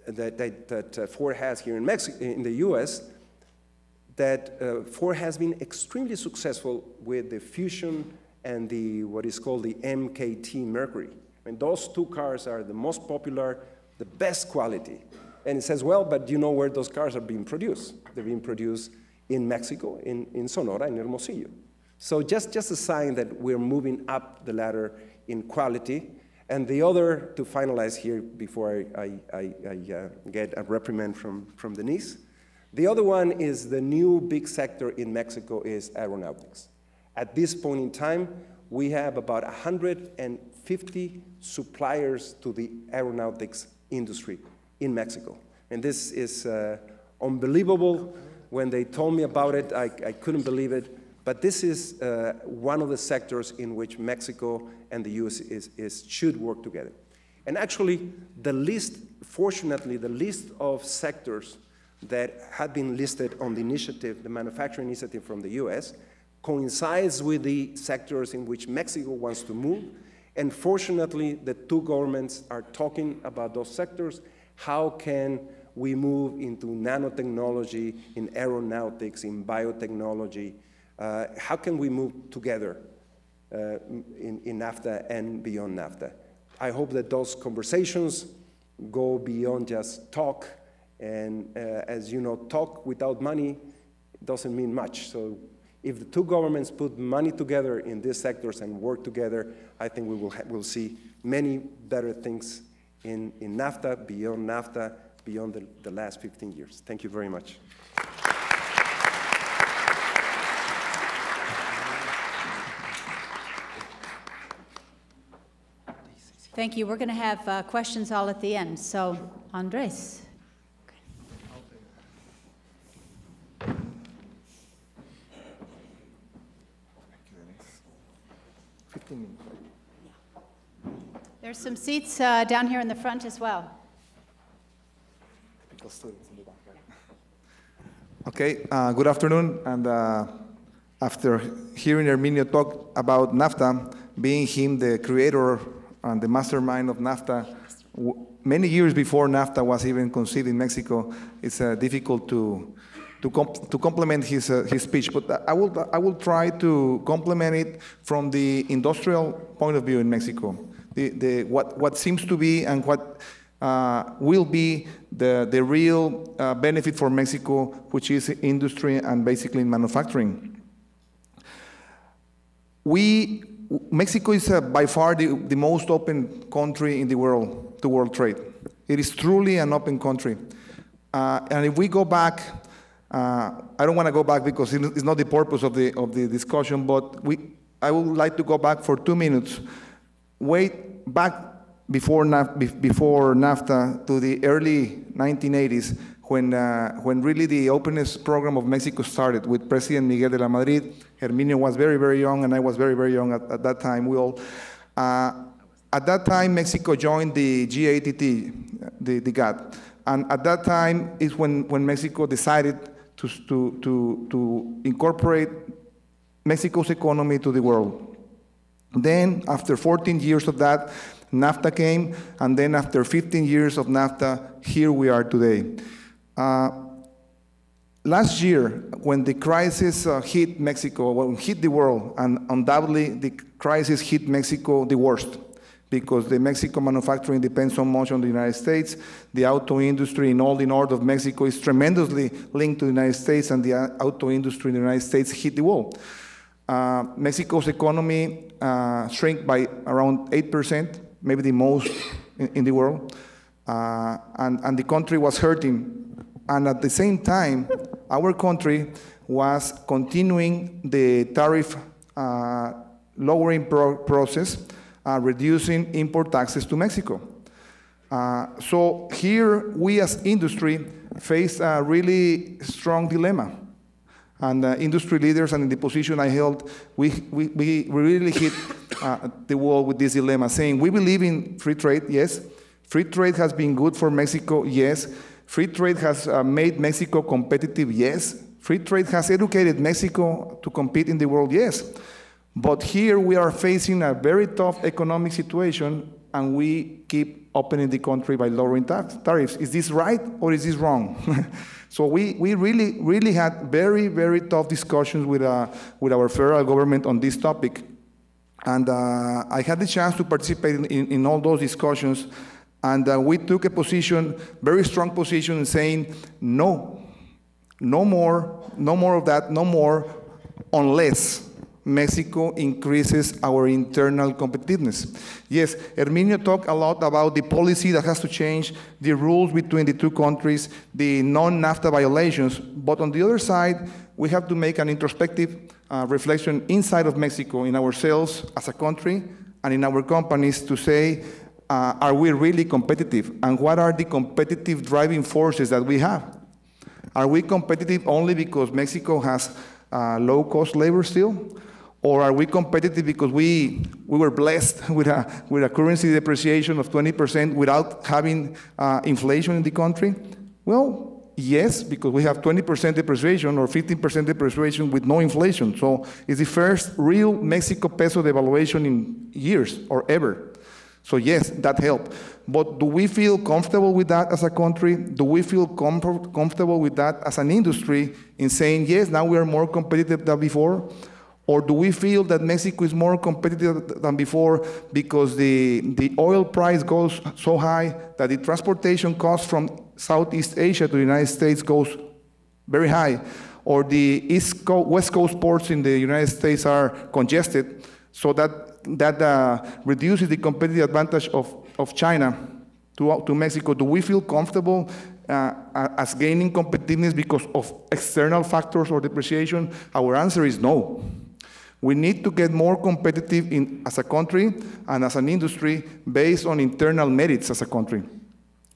that Ford has here in the US, that Ford has been extremely successful with the Fusion and what is called the MKT Mercury. I mean, those two cars are the most popular, the best quality. And it says, well, but you know where those cars are being produced? They're being produced in Mexico, in Sonora, in Hermosillo. So just a sign that we're moving up the ladder in quality. And the other, to finalize here before I get a reprimand from Denise, the other one is the new big sector in Mexico is aeronautics. At this point in time, we have about 150 suppliers to the aeronautics industry in Mexico. And this is unbelievable. When they told me about it, I couldn't believe it. But this is one of the sectors in which Mexico and the US should work together. And actually, the list, fortunately, the list of sectors that had been listed on the initiative, the manufacturing initiative from the US, coincides with the sectors in which Mexico wants to move. And fortunately, the two governments are talking about those sectors. How can we move into nanotechnology, in aeronautics, in biotechnology? How can we move together in NAFTA and beyond NAFTA? I hope that those conversations go beyond just talk. And as you know, talk without money doesn't mean much. So if the two governments put money together in these sectors and work together, I think we'll see many better things in NAFTA, beyond the last 15 years. Thank you very much. Thank you. We're going to have questions all at the end. So, Andres. There's some seats down here in the front as well. Okay, good afternoon. And after hearing Herminio talk about NAFTA, being him the creator and the mastermind of NAFTA, many years before NAFTA was even conceived in Mexico, it's difficult to complement his speech. But I will try to complement it from the industrial point of view in Mexico. What seems to be and what will be the real benefit for Mexico, which is industry and basically manufacturing. Mexico is by far the most open country in the world to world trade. It is truly an open country. And if we go back, I don't want to go back because it's not the purpose of the discussion, but I would like to go back for 2 minutes. Wait back before NAFTA to the early 1980s when really the openness program of Mexico started with President Miguel de la Madrid. Herminio was very, very young, and I was very, very young at that time. At that time, Mexico joined the GATT, the GATT. And at that time is when Mexico decided to incorporate Mexico's economy to the world. Then, after 14 years of that, NAFTA came, and then after 15 years of NAFTA, here we are today. Last year, when the crisis hit Mexico, when it hit the world, and undoubtedly the crisis hit Mexico the worst, because the Mexico manufacturing depends so much on the United States. The auto industry in all the north of Mexico is tremendously linked to the United States, and the auto industry in the United States hit the wall. Mexico's economy shrank by around 8%, maybe the most in the world, and the country was hurting. And at the same time, our country was continuing the tariff lowering process, reducing import taxes to Mexico. So here, we as industry face a really strong dilemma. And industry leaders, and in the position I held, we really hit the wall with this dilemma, saying we believe in free trade, yes. Free trade has been good for Mexico, yes. Free trade has made Mexico competitive, yes. Free trade has educated Mexico to compete in the world, yes. But here we are facing a very tough economic situation, and we keep opening the country by lowering tariffs. Is this right or is this wrong? So we really had very, very tough discussions with our federal government on this topic. And I had the chance to participate in all those discussions. And we took a position, very strong position, in saying, no, no more of that, no more, unless Mexico increases our internal competitiveness. Yes, Herminio talked a lot about the policy that has to change, the rules between the two countries, the non-NAFTA violations, but on the other side, we have to make an introspective reflection inside of Mexico, in ourselves as a country, and in our companies to say, are we really competitive? And what are the competitive driving forces that we have? Are we competitive only because Mexico has low-cost labor still? Or are we competitive because we were blessed with a currency depreciation of 20% without having inflation in the country? Well, yes, because we have 20% depreciation or 15% depreciation with no inflation. So it's the first real Mexico peso devaluation in years or ever. So yes, that helped. But do we feel comfortable with that as a country? Do we feel comfortable with that as an industry in saying, yes, now we are more competitive than before? Or do we feel that Mexico is more competitive than before because the oil price goes so high that the transportation cost from Southeast Asia to the United States goes very high? Or the West Coast ports in the United States are congested, so that reduces the competitive advantage of China to Mexico. Do we feel comfortable as gaining competitiveness because of external factors or depreciation? Our answer is no. We need to get more competitive as a country and as an industry based on internal merits as a country.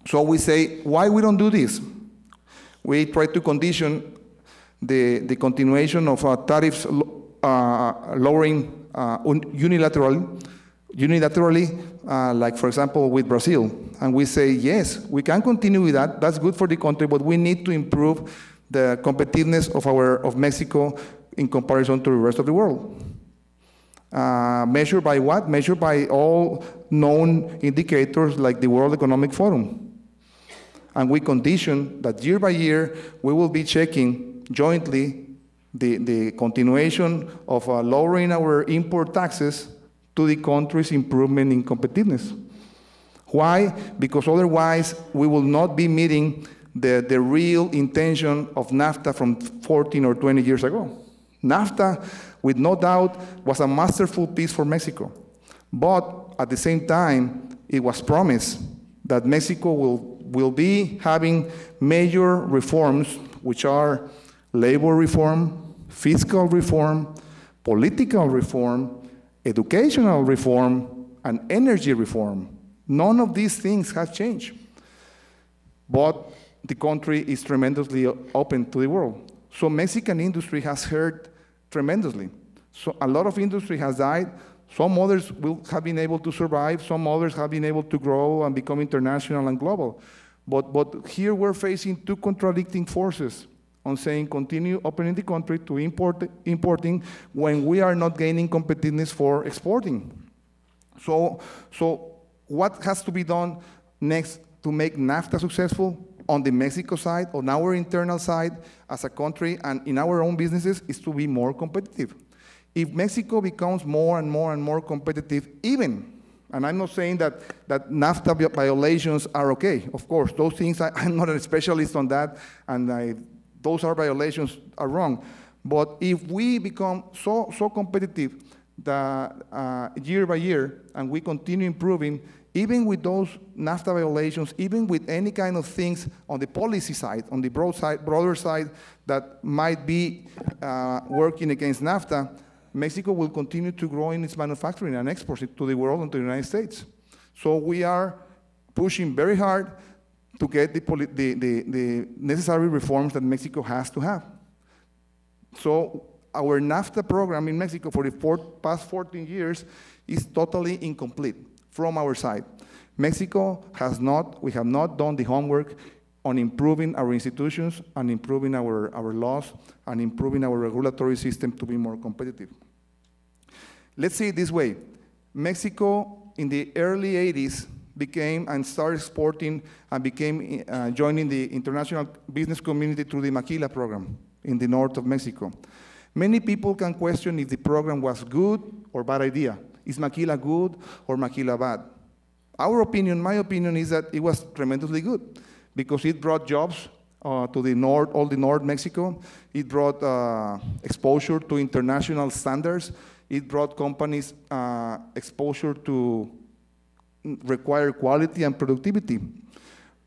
So we say, why we don't do this? We try to condition the continuation of tariffs lowering unilaterally, like for example with Brazil. And we say, yes, we can continue with that. That's good for the country, but we need to improve the competitiveness of Mexico in comparison to the rest of the world. Measured by what? Measured by all known indicators like the World Economic Forum. And we condition that year by year, we will be checking jointly the continuation of lowering our import taxes to the country's improvement in competitiveness. Why? Because otherwise, we will not be meeting the real intention of NAFTA from 14 or 20 years ago. NAFTA, with no doubt, was a masterful piece for Mexico. But at the same time, it was promised that Mexico will be having major reforms, which are labor reform, fiscal reform, political reform, educational reform, and energy reform. None of these things have changed. But the country is tremendously open to the world. So Mexican industry has hurt tremendously. So a lot of industry has died. Some others will have been able to survive. Some others have been able to grow and become international and global. But here we're facing two contradicting forces on saying continue opening the country to importing when we are not gaining competitiveness for exporting. So what has to be done next to make NAFTA successful? On the Mexico side, on our internal side, as a country and in our own businesses, is to be more competitive. If Mexico becomes more and more and more competitive, even, and I'm not saying that NAFTA violations are okay, of course, those things, I'm not a specialist on that, and those are violations are wrong. But if we become so competitive that year by year, and we continue improving, even with those NAFTA violations, even with any kind of things on the policy side, on the broader side that might be working against NAFTA, Mexico will continue to grow in its manufacturing and exports to the world and to the United States. So we are pushing very hard to get the necessary reforms that Mexico has to have. So our NAFTA program in Mexico for the past 14 years is totally incomplete from our side. Mexico we have not done the homework on improving our institutions and improving our laws and improving our regulatory system to be more competitive. Let's see it this way. Mexico in the early 80s became and started exporting and became joining the international business community through the Maquila program in the north of Mexico. Many people can question if the program was good or bad idea. Is Maquila good or Maquila bad? our opinion, my opinion is that it was tremendously good because it brought jobs to the north, all the North Mexico. It brought exposure to international standards. It brought companies exposure to require quality and productivity.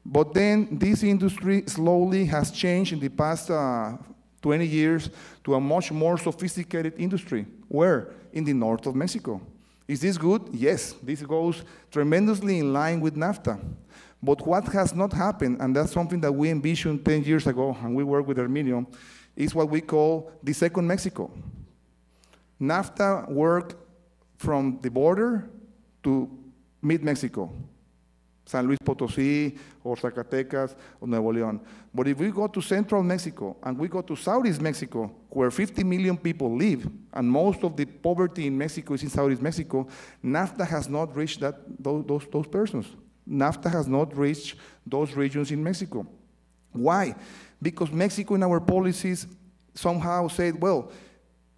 But then this industry slowly has changed in the past 20 years to a much more sophisticated industry. Where? In the north of Mexico. Is this good? Yes, this goes tremendously in line with NAFTA. But what has not happened, and that's something that we envisioned 10 years ago, and we work with Herminio, is what we call the second Mexico. NAFTA worked from the border to mid-Mexico, San Luis Potosí, or Zacatecas, or Nuevo León. But if we go to central Mexico, and we go to southeast Mexico, where 50 million people live, and most of the poverty in Mexico is in southeast Mexico, NAFTA has not reached those persons. NAFTA has not reached those regions in Mexico. Why? Because Mexico in our policies somehow said, well,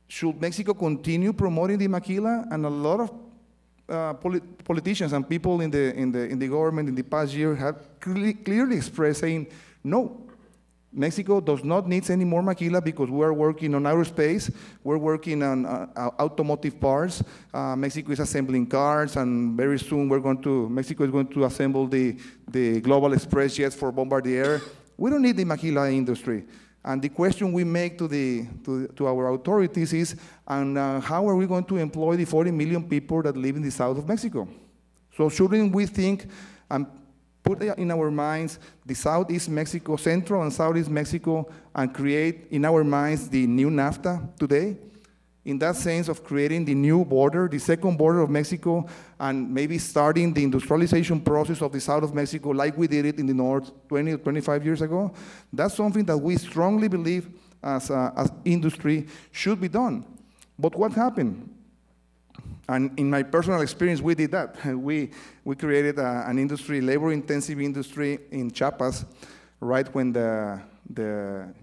should Mexico continue promoting the maquila? And a lot of politicians and people in the government in the past year have clearly expressed saying, no, Mexico does not need any more maquila because we are working on aerospace, we're working on automotive parts. Mexico is assembling cars, and very soon Mexico is going to assemble the Global Express jets for Bombardier. We don't need the maquila industry. And the question we make to our authorities is, and how are we going to employ the 40 million people that live in the south of Mexico? So shouldn't we think and put in our minds the Southeast Mexico, Central and Southeast Mexico, and create in our minds the new NAFTA today? In that sense of creating the new border, the second border of Mexico, and maybe starting the industrialization process of the south of Mexico like we did it in the north 20 or 25 years ago. That's something that we strongly believe as industry should be done. But what happened? And in my personal experience, we did that. We created an industry, labor-intensive industry in Chiapas, right when the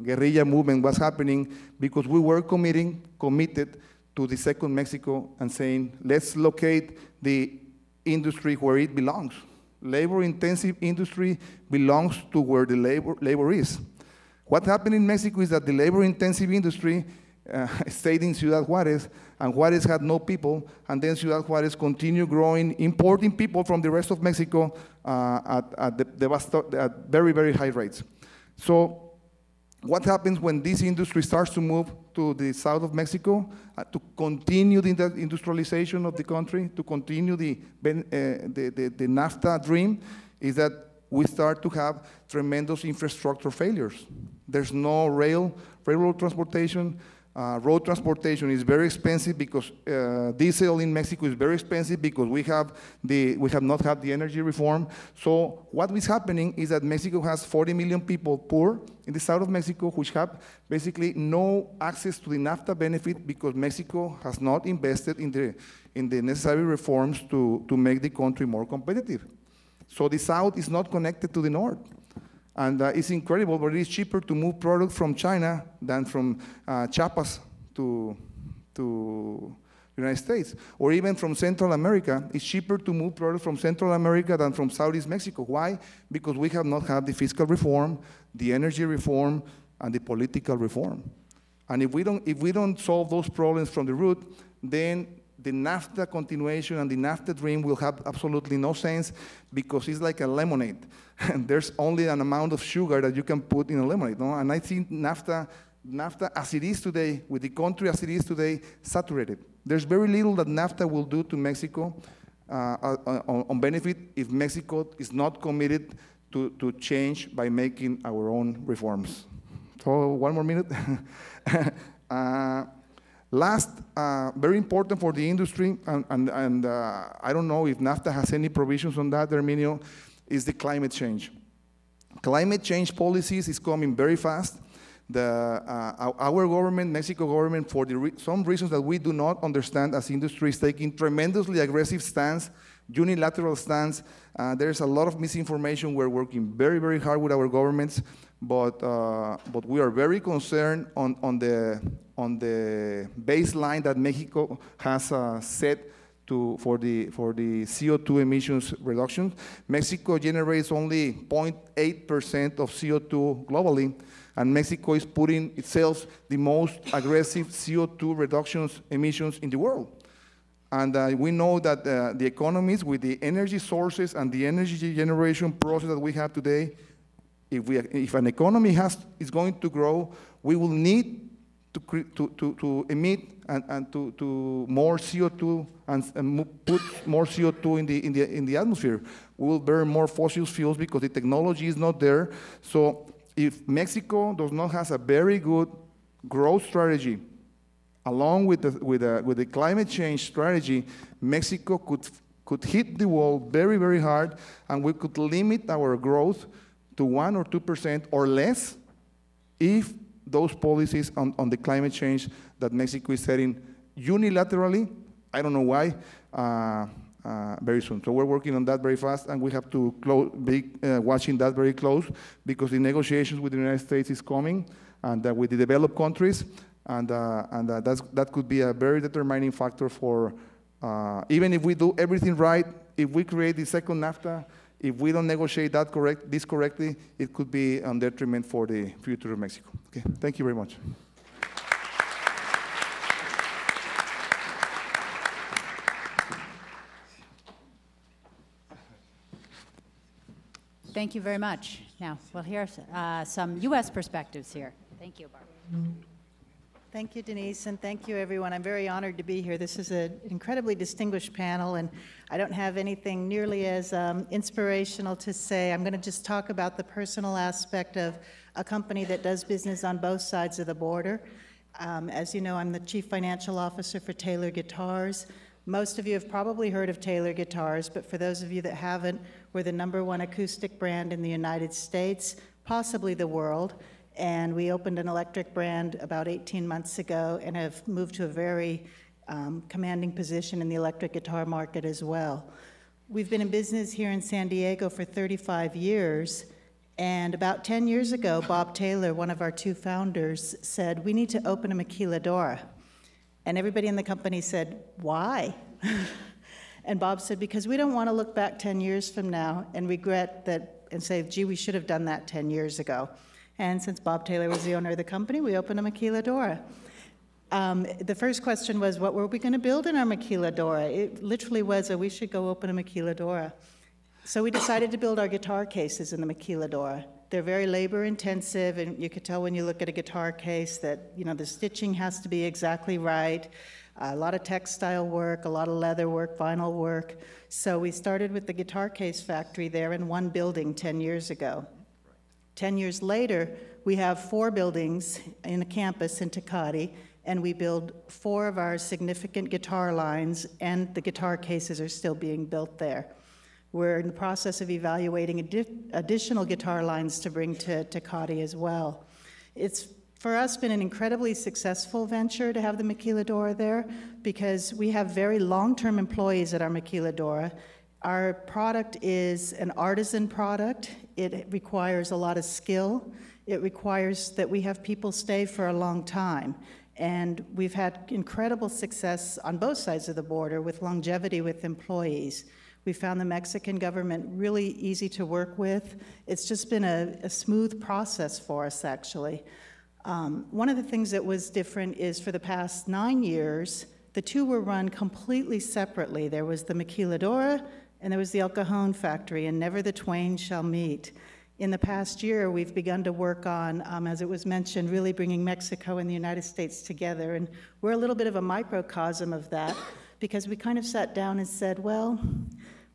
guerrilla movement was happening, because we were committed to the second Mexico and saying, let's locate the industry where it belongs. Labor-intensive industry belongs to where the labor is. What happened in Mexico is that the labor-intensive industry stayed in Ciudad Juárez, and Juárez had no people, and then Ciudad Juárez continued growing, importing people from the rest of Mexico at very, very high rates. So what happens when this industry starts to move to the south of Mexico, to continue the industrialization of the country, to continue the NAFTA dream, is that we start to have tremendous infrastructure failures. There's no railroad transportation. Road transportation is very expensive because diesel in Mexico is very expensive because we have not had the energy reform. So what is happening is that Mexico has 40 million people poor in the south of Mexico, which have basically no access to the NAFTA benefit because Mexico has not invested in the necessary reforms to make the country more competitive. So the south is not connected to the north. And it's incredible, but it is cheaper to move product from China than from Chiapas to the United States. Or even from Central America, it's cheaper to move product from Central America than from Southeast Mexico. Why? Because we have not had the fiscal reform, the energy reform, and the political reform. And if we don't solve those problems from the root, then the NAFTA continuation and the NAFTA dream will have absolutely no sense because it's like a lemonade. And there's only an amount of sugar that you can put in a lemonade. No? And I think NAFTA as it is today, with the country as it is today, saturated. There's very little that NAFTA will do to Mexico on benefit if Mexico is not committed to change by making our own reforms. So one more minute. Last, very important for the industry, and I don't know if NAFTA has any provisions on that, Herminio, is the climate change. Climate change policies is coming very fast. Our government, Mexico government, for some reasons that we do not understand as industry, is taking tremendously aggressive stance, unilateral stance. There's a lot of misinformation. We're working very, very hard with our governments, but we are very concerned on the baseline that Mexico has set for the CO2 emissions reductions. Mexico generates only 0.8% of CO2 globally, and Mexico is putting itself the most aggressive CO2 reductions emissions in the world. And we know that the economies with the energy sources and the energy generation process that we have today, if an economy is going to grow, we will need to emit and to more CO2 and put more CO2 in the atmosphere. We will burn more fossil fuels because the technology is not there. So if Mexico does not have a very good growth strategy, along with the climate change strategy, Mexico could hit the wall very, very hard, and we could limit our growth to 1 or 2% or less if those policies on the climate change that Mexico is setting unilaterally, I don't know why, very soon. So we're working on that very fast, and we have to be watching that very close, because the negotiations with the United States is coming, and with the developed countries, and that could be a very determining factor for, even if we do everything right, if we create the second NAFTA, if we don't negotiate this correctly, it could be on detriment for the future of Mexico. Okay, thank you very much. Thank you very much. Now, we'll hear some U.S. perspectives here. Thank you, Barbara. Thank you, Denise, and thank you, everyone. I'm very honored to be here. This is an incredibly distinguished panel, and I don't have anything nearly as inspirational to say. I'm going to just talk about the personal aspect of a company that does business on both sides of the border. As you know, I'm the Chief Financial Officer for Taylor Guitars. Most of you have probably heard of Taylor Guitars, but for those of you that haven't, we're the #1 acoustic brand in the United States, possibly the world. And we opened an electric brand about 18 months ago and have moved to a very commanding position in the electric guitar market as well. We've been in business here in San Diego for 35 years, and about 10 years ago, Bob Taylor, one of our 2 founders, said, we need to open a maquiladora. And everybody in the company said, why? And Bob said, because we don't want to look back 10 years from now and regret that and say, gee, we should have done that 10 years ago. And since Bob Taylor was the owner of the company, we opened a maquiladora. The first question was, what were we going to build in our maquiladora? It literally was, we should go open a maquiladora. So we decided to build our guitar cases in the maquiladora. They're very labor intensive, and you could tell when you look at a guitar case that, you know, the stitching has to be exactly right, a lot of textile work, a lot of leather work, vinyl work. So we started with the guitar case factory there in one building 10 years ago. 10 years later, we have 4 buildings in a campus in Secretaty, and we build 4 of our significant guitar lines, and the guitar cases are still being built there. We're in the process of evaluating additional guitar lines to bring to Secretaty as well. It's, for us, been an incredibly successful venture to have the maquiladora there, because we have very long-term employees at our maquiladora. Our product is an artisan product. It requires a lot of skill. It requires that we have people stay for a long time. And we've had incredible success on both sides of the border with longevity with employees. We found the Mexican government really easy to work with. It's just been a smooth process for us, actually. One of the things that was different is for the past 9 years, the 2 were run completely separately. There was the maquiladora, and there was the El Cajon factory, and never the twain shall meet. In the past year, we've begun to work on, as it was mentioned, really bringing Mexico and the United States together. And we're a little bit of a microcosm of that, because we kind of sat down and said, well,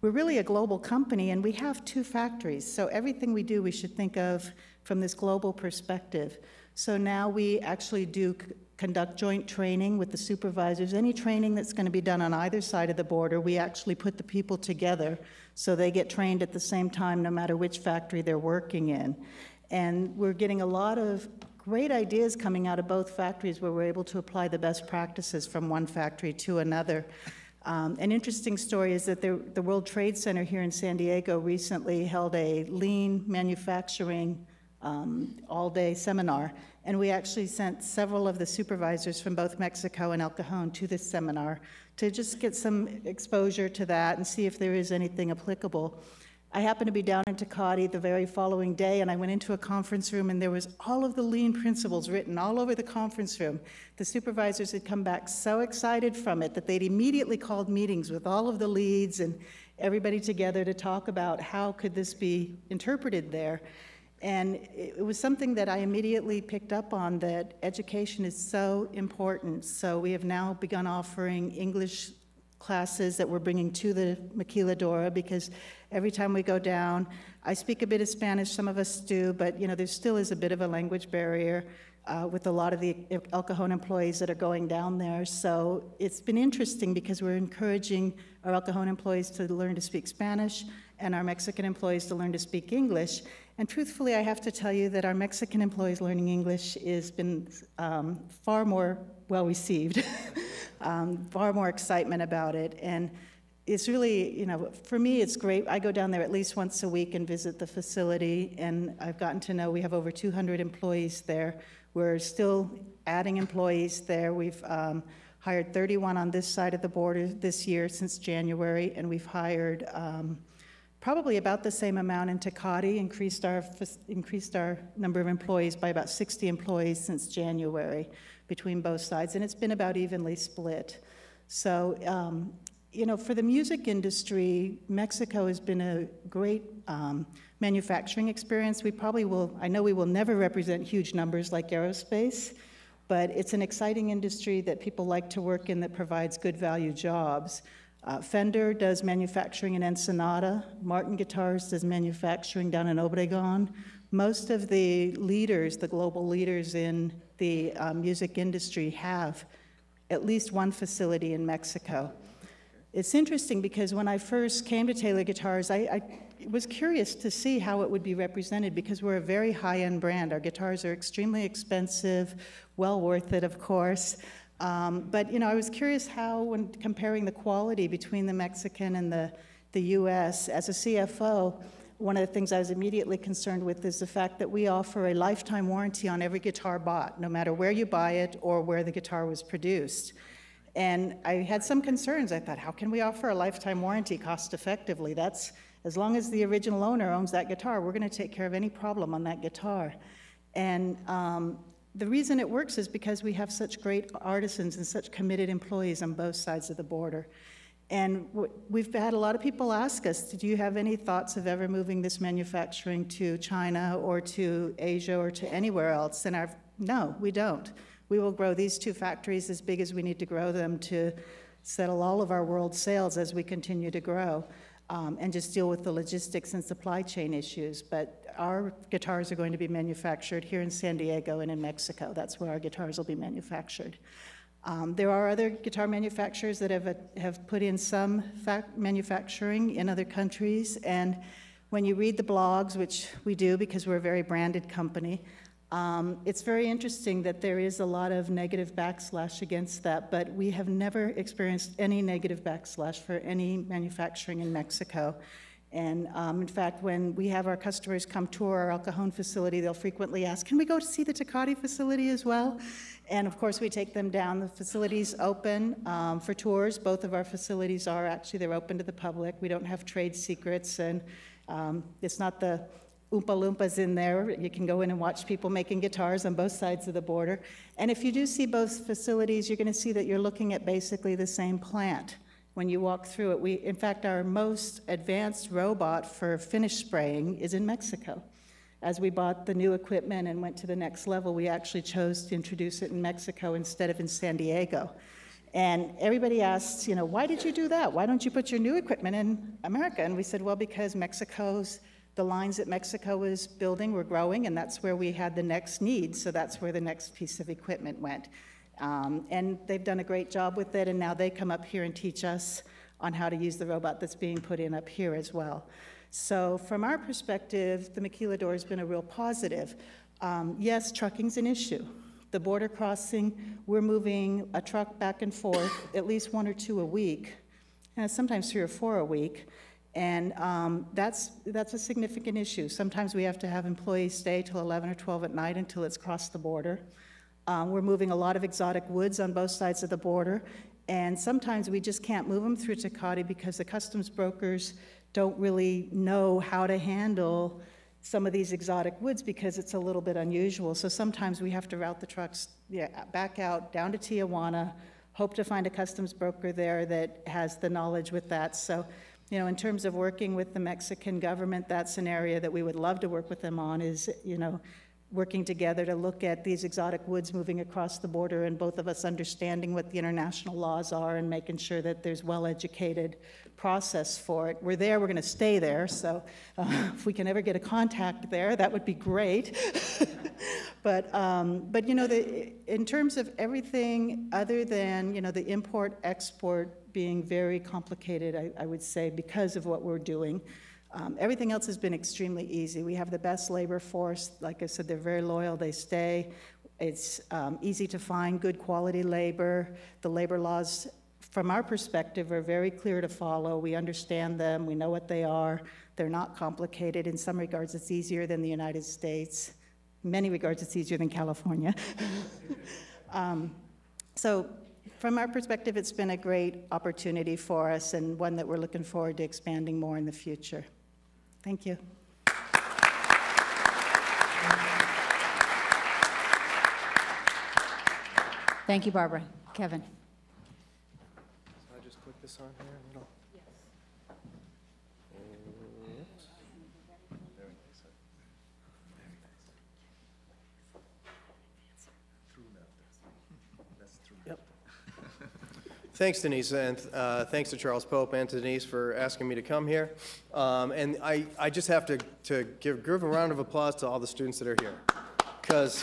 we're really a global company, and we have 2 factories. So everything we do, we should think of from this global perspective. So now we actually do conduct joint training with the supervisors. Any training that's going to be done on either side of the border, we actually put the people together so they get trained at the same time no matter which factory they're working in. And we're getting a lot of great ideas coming out of both factories where we're able to apply the best practices from one factory to another. An interesting story is that the World Trade Center here in San Diego recently held a lean manufacturing all-day seminar, and we actually sent several of the supervisors from both Mexico and El Cajon to this seminar to just get some exposure to that and see if there is anything applicable. I happened to be down in Secretaty the very following day, and I went into a conference room, and there was all of the lean principles written all over the conference room. The supervisors had come back so excited from it that they'd immediately called meetings with all of the leads and everybody together to talk about how could this be interpreted there. And it was something that I immediately picked up on, that education is so important. So we have now begun offering English classes that we're bringing to the maquiladora, because every time we go down, I speak a bit of Spanish, some of us do, but there still is a bit of a language barrier with a lot of the El Cajon employees that are going down there. So it's been interesting because we're encouraging our El Cajon employees to learn to speak Spanish and our Mexican employees to learn to speak English. And truthfully, I have to tell you that our Mexican employees learning English has been far more well received, far more excitement about it. And it's really, for me, it's great. I go down there at least once a week and visit the facility, and I've gotten to know we have over 200 employees there. We're still adding employees there. We've hired 31 on this side of the border this year since January, and we've hired probably about the same amount in Secretaty, increased our number of employees by about 60 employees since January between both sides, and it's been about evenly split. So, for the music industry, Mexico has been a great manufacturing experience. I know we will never represent huge numbers like aerospace, but it's an exciting industry that people like to work in that provides good value jobs. Fender does manufacturing in Ensenada. Martin Guitars does manufacturing down in Obregon. Most of the leaders, the global leaders in the music industry, have at least one facility in Mexico. It's interesting because when I first came to Taylor Guitars, I was curious to see how it would be represented, because we're a very high-end brand. Our guitars are extremely expensive, well worth it, of course. But I was curious how, when comparing the quality between the Mexican and the U.S., as a CFO, one of the things I was immediately concerned with is the fact that we offer a lifetime warranty on every guitar bought, no matter where you buy it or where the guitar was produced. And I had some concerns. I thought, how can we offer a lifetime warranty cost effectively? That's, as long as the original owner owns that guitar, we're going to take care of any problem on that guitar. And the reason it works is because we have such great artisans and such committed employees on both sides of the border. And we've had a lot of people ask us, do you have any thoughts of ever moving this manufacturing to China or to Asia or to anywhere else? And no, we don't. We will grow these two factories as big as we need to grow them to settle all of our world sales as we continue to grow, and just deal with the logistics and supply chain issues. But our guitars are going to be manufactured here in San Diego and in Mexico. That's where our guitars will be manufactured. There are other guitar manufacturers that have put in some manufacturing in other countries, and when you read the blogs, which we do because we're a very branded company, it's very interesting that there is a lot of negative backslash against that, but we have never experienced any negative backslash for any manufacturing in Mexico. And in fact, when we have our customers come tour our El Cajon facility, they'll frequently ask, can we go to see the Secretaty facility as well? And of course, we take them down. The facility's open for tours. Both of our facilities are actually, they're open to the public. We don't have trade secrets, and it's not the Oompa Loompas in there. You can go in and watch people making guitars on both sides of the border. And if you do see both facilities, you're going to see that you're looking at basically the same plant when you walk through it. In fact, our most advanced robot for finish spraying is in Mexico. As we bought the new equipment and went to the next level, we actually chose to introduce it in Mexico instead of in San Diego. And everybody asks, why did you do that? Why don't you put your new equipment in America? And we said, well, because the lines that Mexico was building were growing, and that's where we had the next need, so that's where the next piece of equipment went. And they've done a great job with it, and now they come up here and teach us on how to use the robot that's being put in up here as well. So from our perspective, the maquiladora has been a real positive. Yes, trucking's an issue. The border crossing, we're moving a truck back and forth, at least 1 or 2 a week, and sometimes 3 or 4 a week. And that's a significant issue. Sometimes we have to have employees stay till 11 or 12 at night until it's crossed the border. We're moving a lot of exotic woods on both sides of the border. And sometimes we just can't move them through Secretaty because the customs brokers don't really know how to handle some of these exotic woods because it's a little bit unusual. So sometimes we have to route the trucks back out down to Tijuana, hope to find a customs broker there that has the knowledge with that. So, you know, in terms of working with the Mexican government, that's an area that we would love to work with them on is, you know, working together to look at these exotic woods moving across the border and both of us understanding what the international laws are and making sure that there's well-educated process for it. We're there, we're going to stay there, so if we can ever get a contact there, that would be great. But you know, in terms of everything other than, you know, the import-export being very complicated, I would say, because of what we're doing, everything else has been extremely easy. We have the best labor force. Like I said, they're very loyal, they stay. It's easy to find good quality labor. The labor laws, from our perspective, are very clear to follow. We understand them, we know what they are. They're not complicated. In some regards, it's easier than the United States. In many regards, it's easier than California. So from our perspective, it's been a great opportunity for us and one that we're looking forward to expanding more in the future. Thank you. Thank you, Barbara. Kevin. So I just click this on here? No. Yes. Yep. Thanks, Denise, and thanks to Charles Pope and to Denise for asking me to come here. And I just have to give a round of applause to all the students that are here, because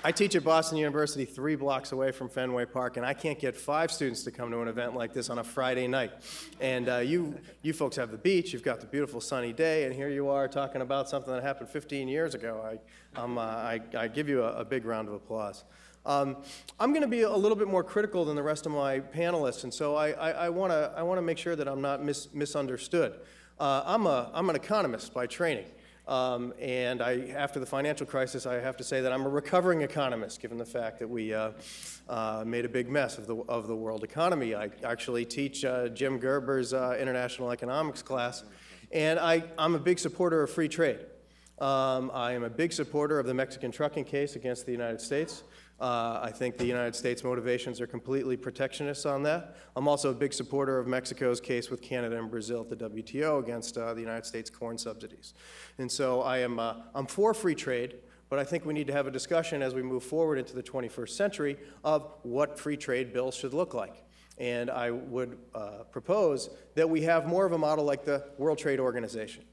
I teach at Boston University 3 blocks away from Fenway Park, and I can't get 5 students to come to an event like this on a Friday night. And you folks have the beach, you've got the beautiful sunny day, and here you are talking about something that happened 15 years ago. I give you a big round of applause. I'm going to be a little bit more critical than the rest of my panelists, and so I want to make sure that I'm not misunderstood. I'm an economist by training. And after the financial crisis, I have to say that I'm a recovering economist, given the fact that we made a big mess of the world economy. I actually teach Jim Gerber's international economics class, and I'm a big supporter of free trade. I am a big supporter of the Mexican trucking case against the United States. I think the United States' motivations are completely protectionist on that. I'm also a big supporter of Mexico's case with Canada and Brazil at the WTO against the United States corn subsidies. And so I'm for free trade, but I think we need to have a discussion as we move forward into the 21st century of what free trade bills should look like. And I would propose that we have more of a model like the World Trade Organization.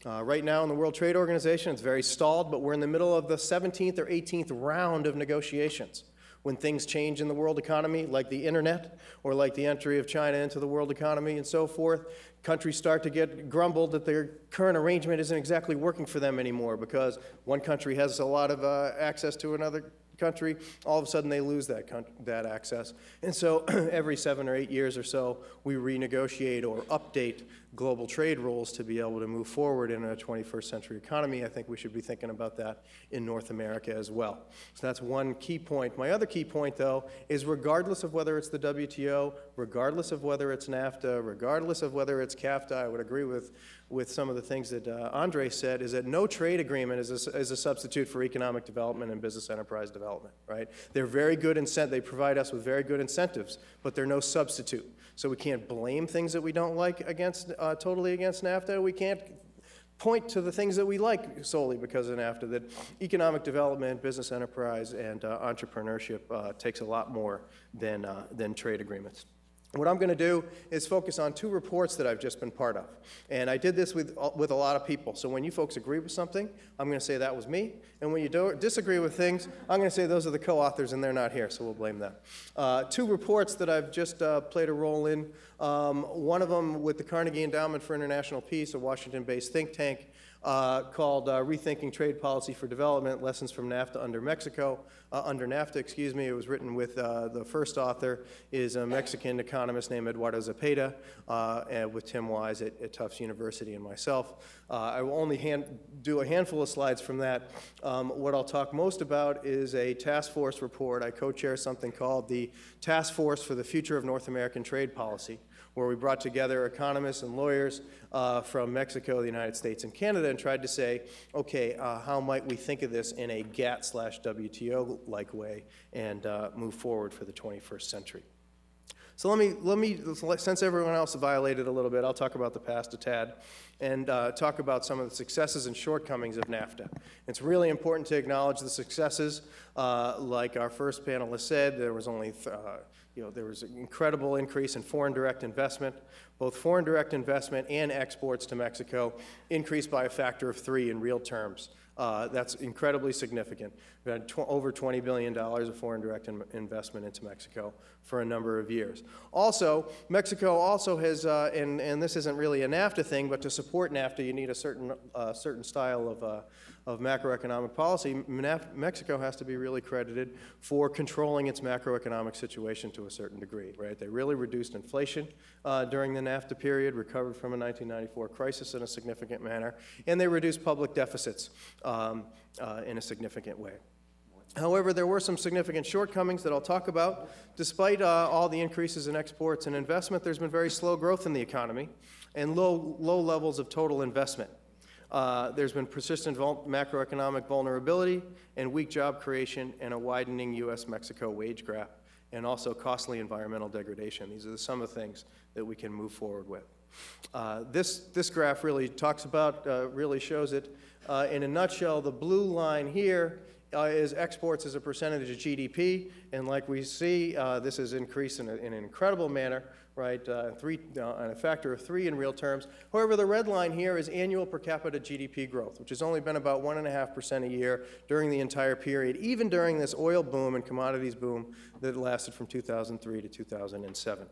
Right now in the World Trade Organization, it's very stalled, but we're in the middle of the 17th or 18th round of negotiations. When things change in the world economy, like the internet, or like the entry of China into the world economy and so forth, countries start to get grumbled that their current arrangement isn't exactly working for them anymore because one country has a lot of access to another country, all of a sudden they lose that access. And so every 7 or 8 years or so, we renegotiate or update global trade rules to be able to move forward in a 21st century economy. I think we should be thinking about that in North America as well. So that's one key point. My other key point, though, is regardless of whether it's the WTO, regardless of whether it's NAFTA, regardless of whether it's CAFTA, I would agree with some of the things that Andre said, is that no trade agreement is a substitute for economic development and business enterprise development, right? They're very good they provide us with very good incentives, but they're no substitute. So we can't blame things that we don't like totally against NAFTA. We can't point to the things that we like solely because of NAFTA, that economic development, business enterprise, and entrepreneurship takes a lot more than trade agreements. What I'm going to do is focus on 2 reports that I've just been part of. And I did this with a lot of people. So when you folks agree with something, I'm going to say that was me. And when you disagree with things, I'm going to say those are the co-authors and they're not here, so we'll blame them. 2 reports that I've just played a role in. One of them with the Carnegie Endowment for International Peace, a Washington-based think tank, called Rethinking Trade Policy for Development, Lessons from NAFTA under NAFTA, excuse me. It was written with, the first author is a Mexican economist economist named Eduardo Zepeda, and with Tim Wise at Tufts University and myself. I will only do a handful of slides from that. What I'll talk most about is a task force report. I co-chair something called the Task Force for the Future of North American Trade Policy, where we brought together economists and lawyers from Mexico, the United States, and Canada, and tried to say, okay, how might we think of this in a GATT/WTO-like way and move forward for the 21st century. So let me, since everyone else violated a little bit, I'll talk about the past a tad and talk about some of the successes and shortcomings of NAFTA. It's really important to acknowledge the successes. Like our first panelist said, there was only, there was an incredible increase in foreign direct investment. Both foreign direct investment and exports to Mexico increased by a factor of 3 in real terms. That's incredibly significant. We've had over $20 billion of foreign direct investment into Mexico for a number of years. Also, Mexico also has, and this isn't really a NAFTA thing, but to support NAFTA, you need a certain style of macroeconomic policy. Mexico has to be really credited for controlling its macroeconomic situation to a certain degree, right? They really reduced inflation during the NAFTA period, recovered from a 1994 crisis in a significant manner, and they reduced public deficits in a significant way. However, there were some significant shortcomings that I'll talk about. Despite all the increases in exports and investment, there's been very slow growth in the economy and low levels of total investment. There's been persistent macroeconomic vulnerability and weak job creation and a widening U.S. Mexico wage gap, and also costly environmental degradation. These are some of the things that we can move forward with. This graph really talks about, really shows it in a nutshell. The blue line here is exports as a percentage of GDP, and like we see, this has increased in an incredible manner, right, on a factor of 3 in real terms. However, the red line here is annual per capita GDP growth, which has only been about 1.5% a year during the entire period, even during this oil boom and commodities boom that lasted from 2003 to 2007.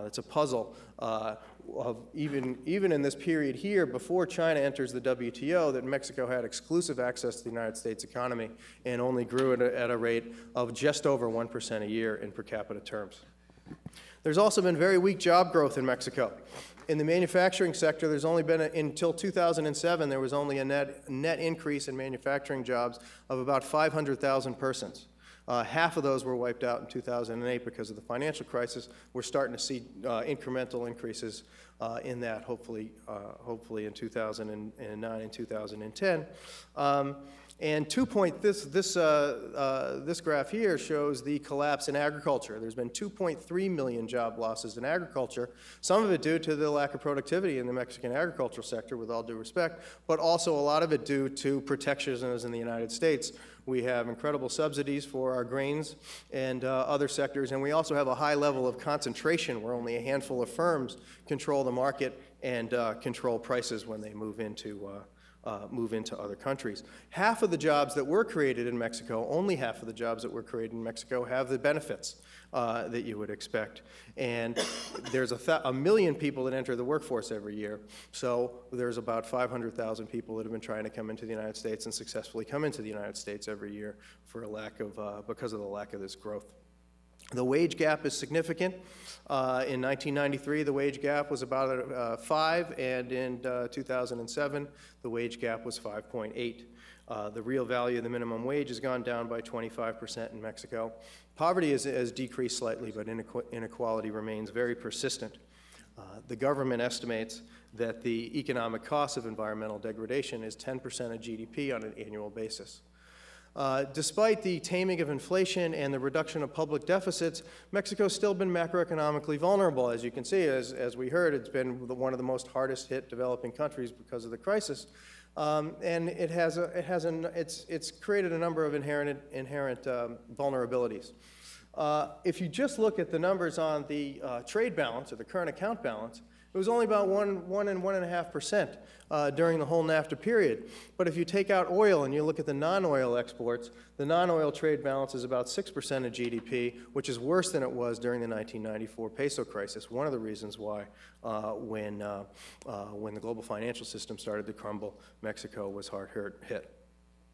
It's a puzzle of even in this period here, before China enters the WTO, that Mexico had exclusive access to the United States economy and only grew at a rate of just over 1% a year in per capita terms. There's also been very weak job growth in Mexico. In the manufacturing sector, there's only been, until 2007, there was only a net increase in manufacturing jobs of about 500,000 persons. Half of those were wiped out in 2008 because of the financial crisis. We're starting to see incremental increases in that, hopefully in 2009 and 2010. And this graph here shows the collapse in agriculture. There's been 2.3 million job losses in agriculture, some of it due to the lack of productivity in the Mexican agricultural sector, with all due respect, but also a lot of it due to protectionism in the United States. We have incredible subsidies for our grains and other sectors, and we also have a high level of concentration where only a handful of firms control the market and control prices when they move into other countries. Half of the jobs that were created in Mexico, only half of the jobs that were created in Mexico have the benefits that you would expect. And there's a million people that enter the workforce every year. So there's about 500,000 people that have been trying to come into the United States and successfully come into the United States every year for because of the lack of this growth. The wage gap is significant. In 1993, the wage gap was about 5, and in 2007, the wage gap was 5.8. The real value of the minimum wage has gone down by 25% in Mexico. Poverty has decreased slightly, but inequality remains very persistent. The government estimates that the economic cost of environmental degradation is 10% of GDP on an annual basis. Despite the taming of inflation and the reduction of public deficits, Mexico's still been macroeconomically vulnerable. As you can see, as we heard, it's been one of the most hardest hit developing countries because of the crisis. And it's created a number of inherent vulnerabilities. If you just look at the numbers on the trade balance, or the current account balance, it was only about 1 and 1.5% during the whole NAFTA period. But if you take out oil and you look at the non-oil exports, the non-oil trade balance is about 6% of GDP, which is worse than it was during the 1994 peso crisis. One of the reasons why, when the global financial system started to crumble, Mexico was hard hit.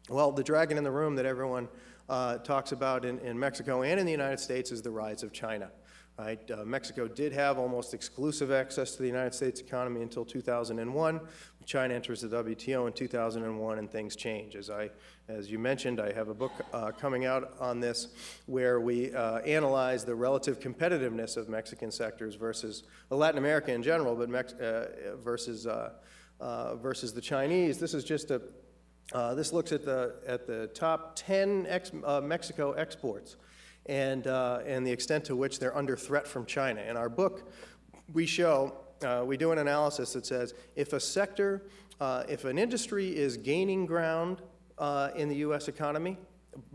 Well, the dragon in the room that everyone talks about in Mexico and in the United States is the rise of China. Right? Mexico did have almost exclusive access to the United States economy until 2001. China enters the WTO in 2001, and things change. As you mentioned, I have a book coming out on this where we analyze the relative competitiveness of Mexican sectors versus Latin America in general, but versus the Chinese. This is just a this looks at the top 10 Mexico exports and the extent to which they're under threat from China. In our book, we show, we do an analysis that says if a sector, if an industry is gaining ground in the U.S. economy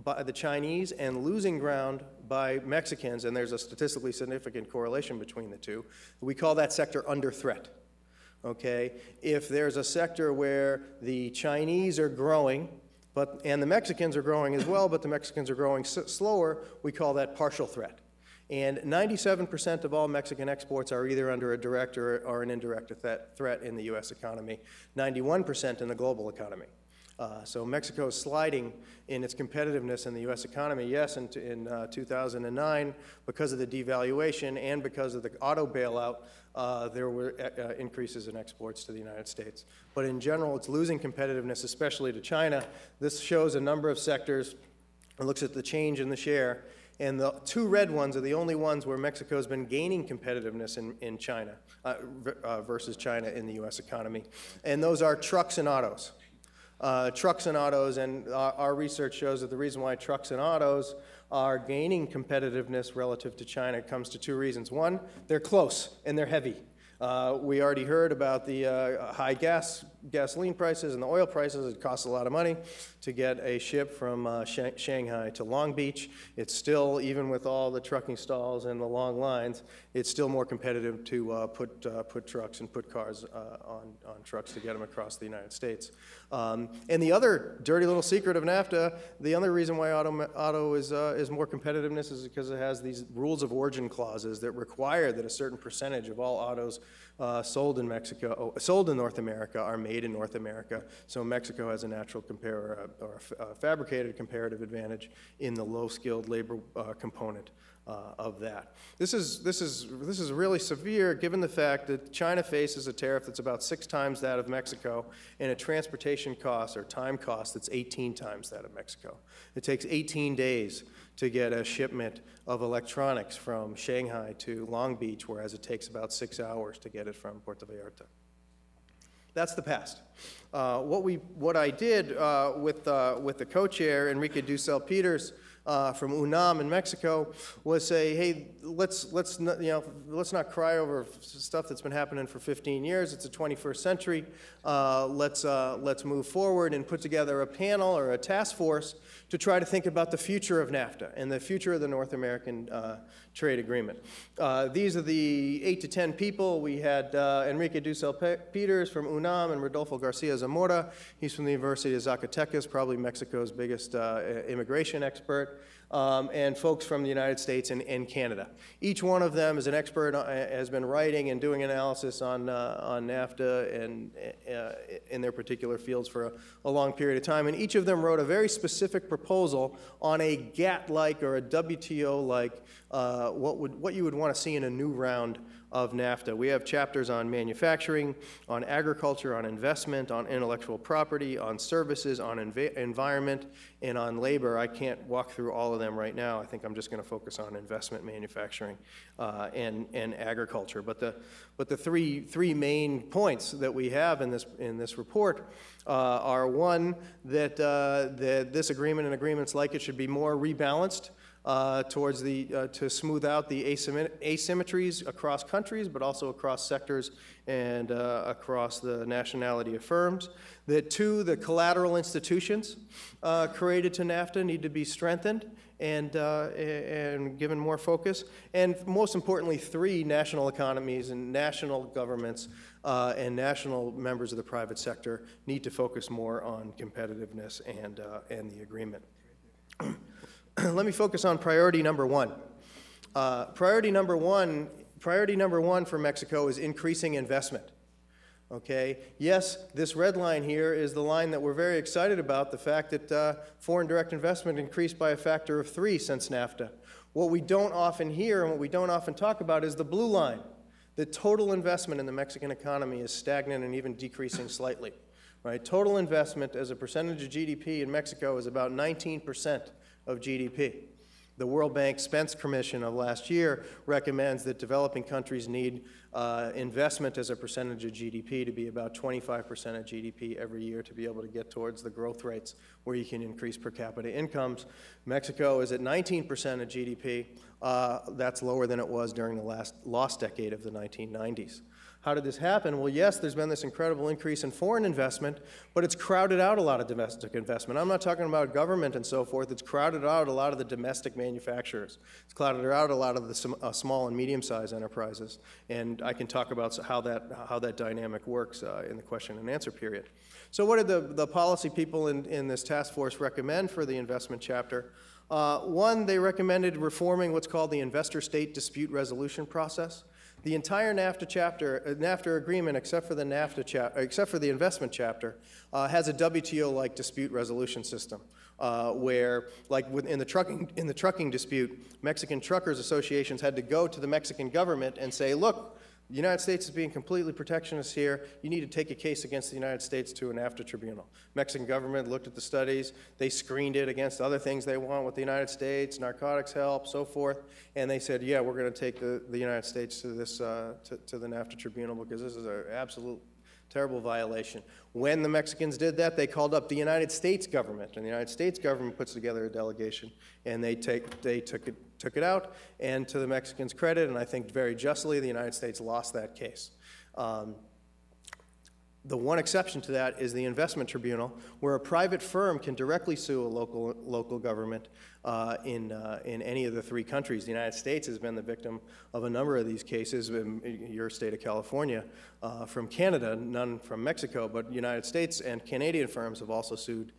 by the Chinese and losing ground by Mexicans, and there's a statistically significant correlation between the two, we call that sector under threat. Okay? If there's a sector where the Chinese are growing, and the Mexicans are growing as well, but the Mexicans are growing slower, we call that partial threat. And 97% of all Mexican exports are either under a direct or an indirect threat in the U.S. economy, 91% in the global economy. So Mexico is sliding in its competitiveness in the U.S. economy. Yes, in 2009, because of the devaluation and because of the auto bailout, there were increases in exports to the United States. But in general, it's losing competitiveness, especially to China. This shows a number of sectors and looks at the change in the share. And the two red ones are the only ones where Mexico has been gaining competitiveness in China versus China in the U.S. economy. And those are trucks and autos. Trucks and autos, and our research shows that the reason why trucks and autos are gaining competitiveness relative to China comes to two reasons. One, they're close and they're heavy. We already heard about the high gasoline prices and the oil prices. It costs a lot of money to get a ship from Shanghai to Long Beach. It's still, even with all the trucking stalls and the long lines, it's still more competitive to put trucks and put cars on trucks to get them across the United States. And the other dirty little secret of NAFTA, the other reason why auto is more competitiveness is because it has these rules of origin clauses that require that a certain percentage of all autos sold in North America are made in North America. So Mexico has a natural or a fabricated comparative advantage in the low-skilled labor component of that. This is really severe given the fact that China faces a tariff that's about 6 times that of Mexico and a transportation cost or time cost that's 18 times that of Mexico. It takes 18 days to get a shipment of electronics from Shanghai to Long Beach, whereas it takes about 6 hours to get it from Puerto Vallarta. That's the past. What I did with the co-chair, Enrique Dussel-Peters, from UNAM in Mexico, was say, hey, let's not cry over stuff that's been happening for 15 years. It's the 21st century. Let's move forward and put together a panel or a task force to try to think about the future of NAFTA and the future of the North American trade agreement. These are the 8 to 10 people. We had Enrique Dussel-Peters from UNAM and Rodolfo Garcia Zamora. He's from the University of Zacatecas, probably Mexico's biggest immigration expert. And folks from the United States and Canada. Each one of them is an expert, has been writing and doing analysis on NAFTA and in their particular fields for a long period of time. And each of them wrote a very specific proposal on a GATT-like or a WTO-like, what you would want to see in a new round of NAFTA. We have chapters on manufacturing, on agriculture, on investment, on intellectual property, on services, on environment, and on labor. I can't walk through all of them right now. I think I'm just going to focus on investment, manufacturing, and agriculture. But the three main points that we have in this report are one, that this agreement and agreements like it should be more rebalanced towards to smooth out the asymmetries across countries, but also across sectors and across the nationality of firms. That 2, the collateral institutions created to NAFTA need to be strengthened and given more focus. And most importantly, 3, national economies and national governments and national members of the private sector need to focus more on competitiveness and the agreement. Let me focus on priority number 1. Priority number one for Mexico is increasing investment. Okay? Yes, this red line here is the line that we're very excited about, the fact that foreign direct investment increased by a factor of 3 since NAFTA. What we don't often hear and what we don't often talk about is the blue line. The total investment in the Mexican economy is stagnant and even decreasing slightly. Right? Total investment as a percentage of GDP in Mexico is about 19% of GDP. The World Bank Spence Commission of last year recommends that developing countries need investment as a percentage of GDP to be about 25% of GDP every year to be able to get towards the growth rates where you can increase per capita incomes. Mexico is at 19% of GDP. That's lower than it was during the lost decade of the 1990s. How did this happen? Well, yes, there's been this incredible increase in foreign investment, but it's crowded out a lot of domestic investment. I'm not talking about government and so forth. It's crowded out a lot of the domestic manufacturers. It's crowded out a lot of the small and medium-sized enterprises. And I can talk about how that dynamic works in the question and answer period. So what did the policy people in this task force recommend for the investment chapter? One, they recommended reforming what's called the investor-state dispute resolution process. The entire NAFTA agreement, except for the investment chapter, has a WTO-like dispute resolution system, where, like in the trucking dispute, Mexican truckers associations had to go to the Mexican government and say, look, the United States is being completely protectionist here. You need to take a case against the United States to a NAFTA tribunal. Mexican government looked at the studies. They screened it against other things they want with the United States, narcotics help, so forth. And they said, yeah, we're going to take the United States to this to the NAFTA tribunal because this is an absolute terrible violation. When the Mexicans did that, they called up the United States government, and the United States government puts together a delegation, and they took it out, and to the Mexicans' credit, and I think very justly, the United States lost that case. The one exception to that is the investment tribunal, where a private firm can directly sue a local government in any of the three countries. The United States has been the victim of a number of these cases in your state of California, from Canada, none from Mexico, but United States and Canadian firms have also sued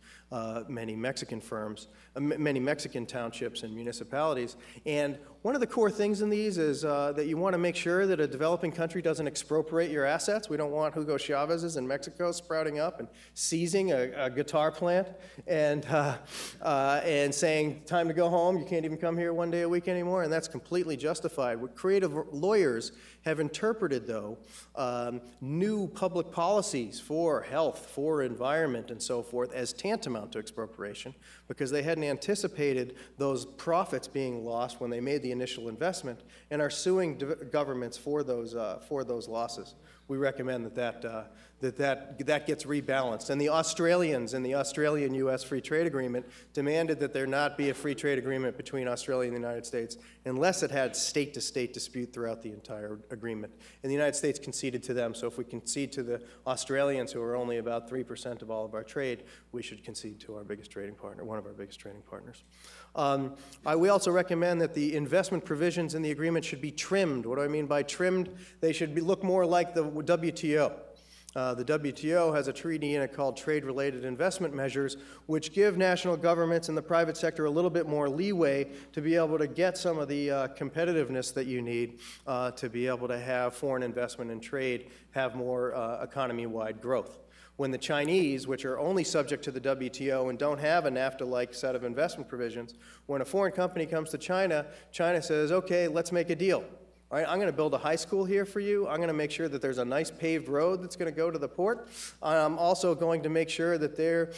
many Mexican firms, many Mexican townships and municipalities. And one of the core things in these is that you want to make sure that a developing country doesn't expropriate your assets. We don't want Hugo Chavez's in Mexico sprouting up and seizing a guitar plant and saying, time to go home, you can't even come here one day a week anymore, and that's completely justified. What creative lawyers have interpreted, though, new public policies for health, for environment, and so forth as tantamount to expropriation because they hadn't anticipated those profits being lost when they made the initial investment and are suing governments for those losses. We recommend that gets rebalanced. And the Australians in the Australian-U.S. Free Trade Agreement demanded that there not be a free trade agreement between Australia and the United States unless it had state-to-state dispute throughout the entire agreement. And the United States conceded to them, so if we concede to the Australians, who are only about 3% of all of our trade, we should concede to our biggest trading partner, one of our biggest trading partners. We also recommend that the investment provisions in the agreement should be trimmed. What do I mean by trimmed? They should look more like the WTO. The WTO has a treaty in it called Trade-Related Investment Measures, which give national governments and the private sector a little bit more leeway to be able to get some of the competitiveness that you need to be able to have foreign investment and trade have more economy-wide growth. When the Chinese, which are only subject to the WTO and don't have a NAFTA-like set of investment provisions, when a foreign company comes to China, China says, okay, let's make a deal. All right, I'm going to build a high school here for you. I'm going to make sure that there's a nice paved road that's going to go to the port. I'm also going to make sure that there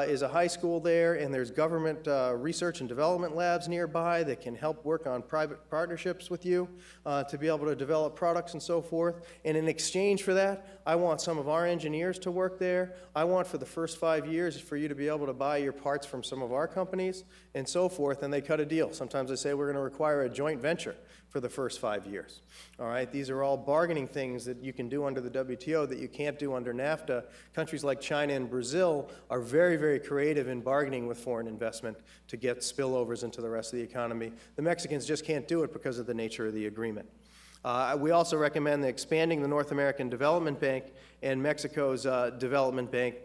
is a high school there and there's government research and development labs nearby that can help work on private partnerships with you to be able to develop products and so forth. And in exchange for that, I want some of our engineers to work there. I want for the first 5 years for you to be able to buy your parts from some of our companies and so forth, and they cut a deal. Sometimes they say we're going to require a joint venture for the first 5 years. All right, these are all bargaining things that you can do under the WTO that you can't do under NAFTA. Countries like China and Brazil are very, very creative in bargaining with foreign investment to get spillovers into the rest of the economy. The Mexicans just can't do it because of the nature of the agreement. We also recommend expanding the North American Development Bank and Mexico's Development Bank.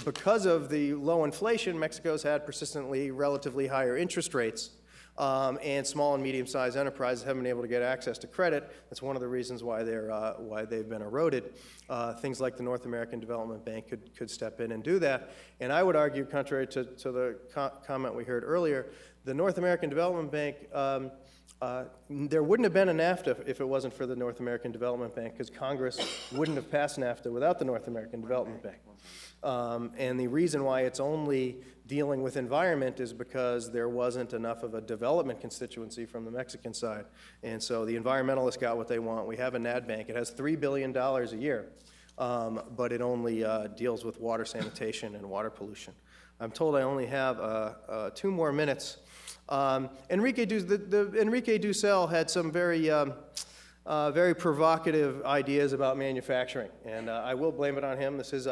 Because of the low inflation, Mexico's had persistently relatively higher interest rates. And small and medium-sized enterprises haven't been able to get access to credit. That's one of the reasons why they've been eroded. Things like the North American Development Bank could step in and do that. And I would argue, contrary to the comment we heard earlier, the North American Development Bank There wouldn't have been a NAFTA if it wasn't for the North American Development Bank, because Congress wouldn't have passed NAFTA without the North American Development Bank. And the reason why it's only dealing with environment is because there wasn't enough of a development constituency from the Mexican side. And so the environmentalists got what they want. We have a NAD bank. It has $3 billion a year, but it only deals with water sanitation and water pollution. I'm told I only have 2 more minutes. Enrique Dussel had some very provocative ideas about manufacturing, and I will blame it on him. This is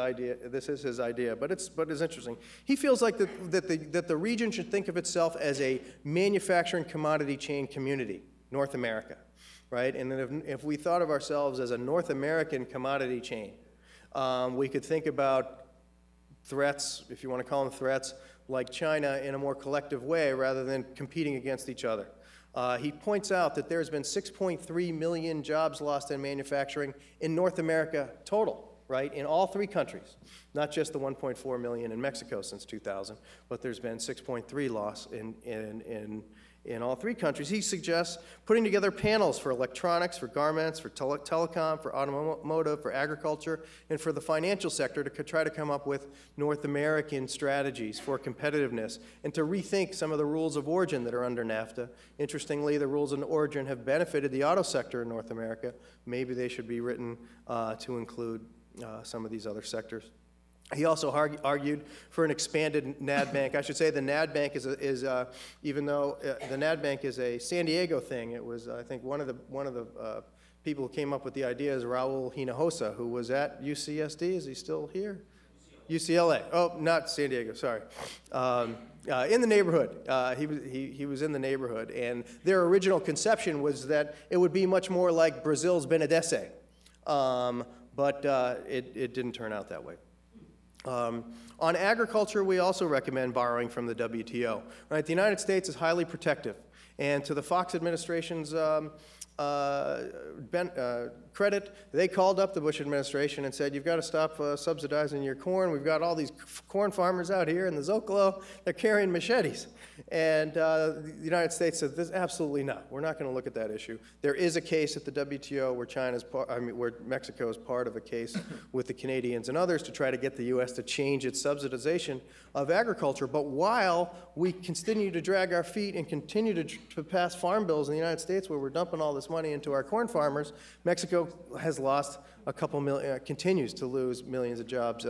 his idea, but it's interesting. He feels like that the region should think of itself as a manufacturing commodity chain community, North America, right? And if we thought of ourselves as a North American commodity chain, we could think about threats, if you want to call them threats, like China in a more collective way rather than competing against each other. He points out that there's been 6.3 million jobs lost in manufacturing in North America total, right, in all 3 countries, not just the 1.4 million in Mexico since 2000, but there's been 6.3 loss in all 3 countries. He suggests putting together panels for electronics, for garments, for telecom, for automotive, for agriculture, and for the financial sector to try to come up with North American strategies for competitiveness and to rethink some of the rules of origin that are under NAFTA. Interestingly, the rules of origin have benefited the auto sector in North America. Maybe they should be written to include some of these other sectors. He also argued for an expanded NAD bank. I should say the NAD bank even though the NAD bank is a San Diego thing, it was, I think, one of the people who came up with the idea is Raul Hinojosa, who was at UCSD. Is he still here? UCLA. Oh, not San Diego, sorry. In the neighborhood. He was in the neighborhood. And their original conception was that it would be much more like Brazil's Benedese. But it didn't turn out that way. On agriculture, we also recommend borrowing from the WTO. Right? The United States is highly protective, and to the Fox administration's credit, they called up the Bush administration and said, you've got to stop subsidizing your corn. We've got all these corn farmers out here in the Zocalo, they're carrying machetes. And the United States said, this absolutely not. We're not going to look at that issue. There is a case at the WTO where Mexico is part of a case with the Canadians and others to try to get the U.S. to change its subsidization of agriculture. But while we continue to drag our feet and continue to pass farm bills in the United States where we're dumping all this money into our corn farmers, Mexico has lost a couple million, continues to lose millions of jobs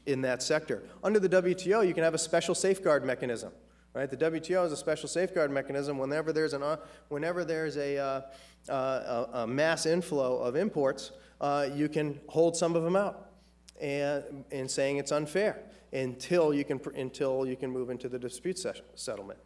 in that sector. Under the WTO, you can have a special safeguard mechanism. Right? The WTO is a special safeguard mechanism. Whenever there's a mass inflow of imports, you can hold some of them out, and saying it's unfair until you can move into the dispute settlement.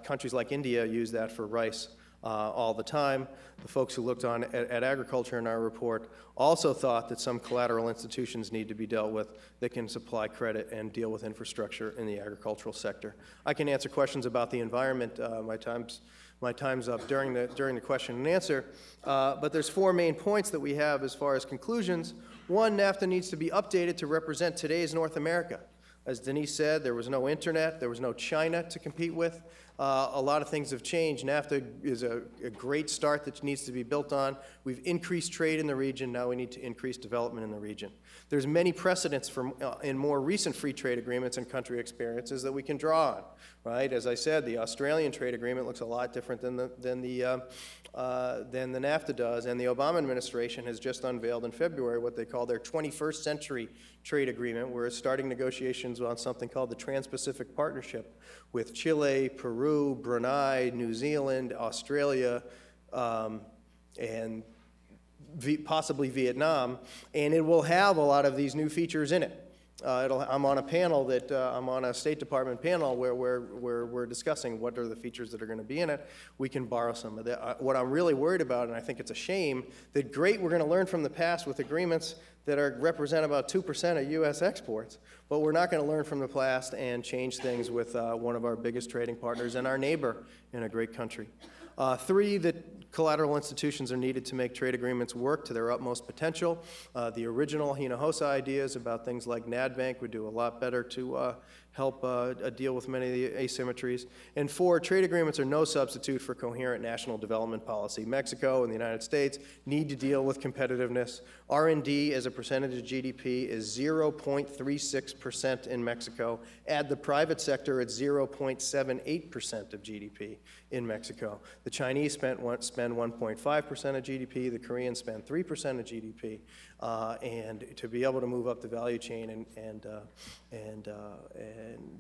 Countries like India use that for rice all the time. The folks who looked at agriculture in our report also thought that some collateral institutions need to be dealt with that can supply credit and deal with infrastructure in the agricultural sector. I can answer questions about the environment. My time's up during the question and answer. But there's 4 main points that we have as far as conclusions. 1, NAFTA needs to be updated to represent today's North America. As Denise said, there was no internet, there was no China to compete with. A lot of things have changed. NAFTA is a great start that needs to be built on. We've increased trade in the region. Now we need to increase development in the region. There's many precedents in more recent free trade agreements and country experiences that we can draw on. Right? As I said, the Australian trade agreement looks a lot different than the NAFTA does, and the Obama administration has just unveiled in February what they call their 21st century trade agreement, where it's starting negotiations on something called the Trans-Pacific Partnership with Chile, Peru, Brunei, New Zealand, Australia, and possibly Vietnam, and it will have a lot of these new features in it. I'm on a panel I'm on a State Department panel where we're discussing what are the features that are going to be in it. We can borrow some of that. What I'm really worried about, and I think it's a shame, that great, we're going to learn from the past with agreements that represent about 2% of U.S. exports, but we're not going to learn from the past and change things with one of our biggest trading partners and our neighbor in a great country. Three, that collateral institutions are needed to make trade agreements work to their utmost potential. The original Hinojosa ideas about things like NADBank would do a lot better to help deal with many of the asymmetries. And four, trade agreements are no substitute for coherent national development policy. Mexico and the United States need to deal with competitiveness. R&D as a percentage of GDP is 0.36% in Mexico. Add the private sector at 0.78% of GDP in Mexico. The Chinese spend 1.5% of GDP. The Koreans spend 3% of GDP. And to be able to move up the value chain and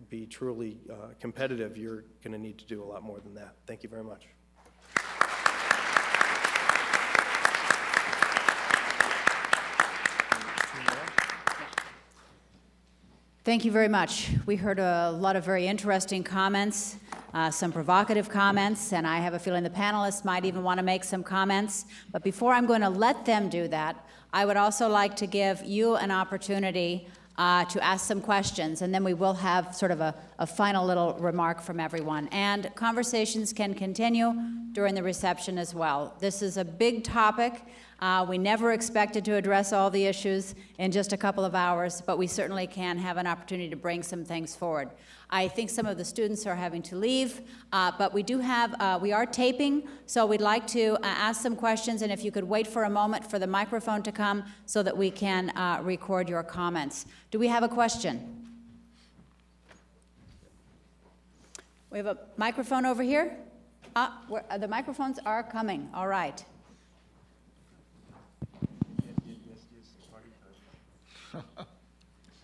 be truly competitive, you're going to need to do a lot more than that. Thank you very much. Thank you very much. We heard a lot of very interesting comments, some provocative comments, and I have a feeling the panelists might even want to make some comments. But before I'm going to let them do that, I would also like to give you an opportunity to ask some questions, and then we will have sort of a final little remark from everyone. And conversations can continue during the reception as well. This is a big topic. We never expected to address all the issues in just a couple of hours, but we certainly can have an opportunity to bring some things forward. I think some of the students are having to leave, but we do have, we are taping, so we'd like to ask some questions, and if you could wait for a moment for the microphone to come so that we can record your comments. Do we have a question? We have a microphone over here. The microphones are coming, all right. I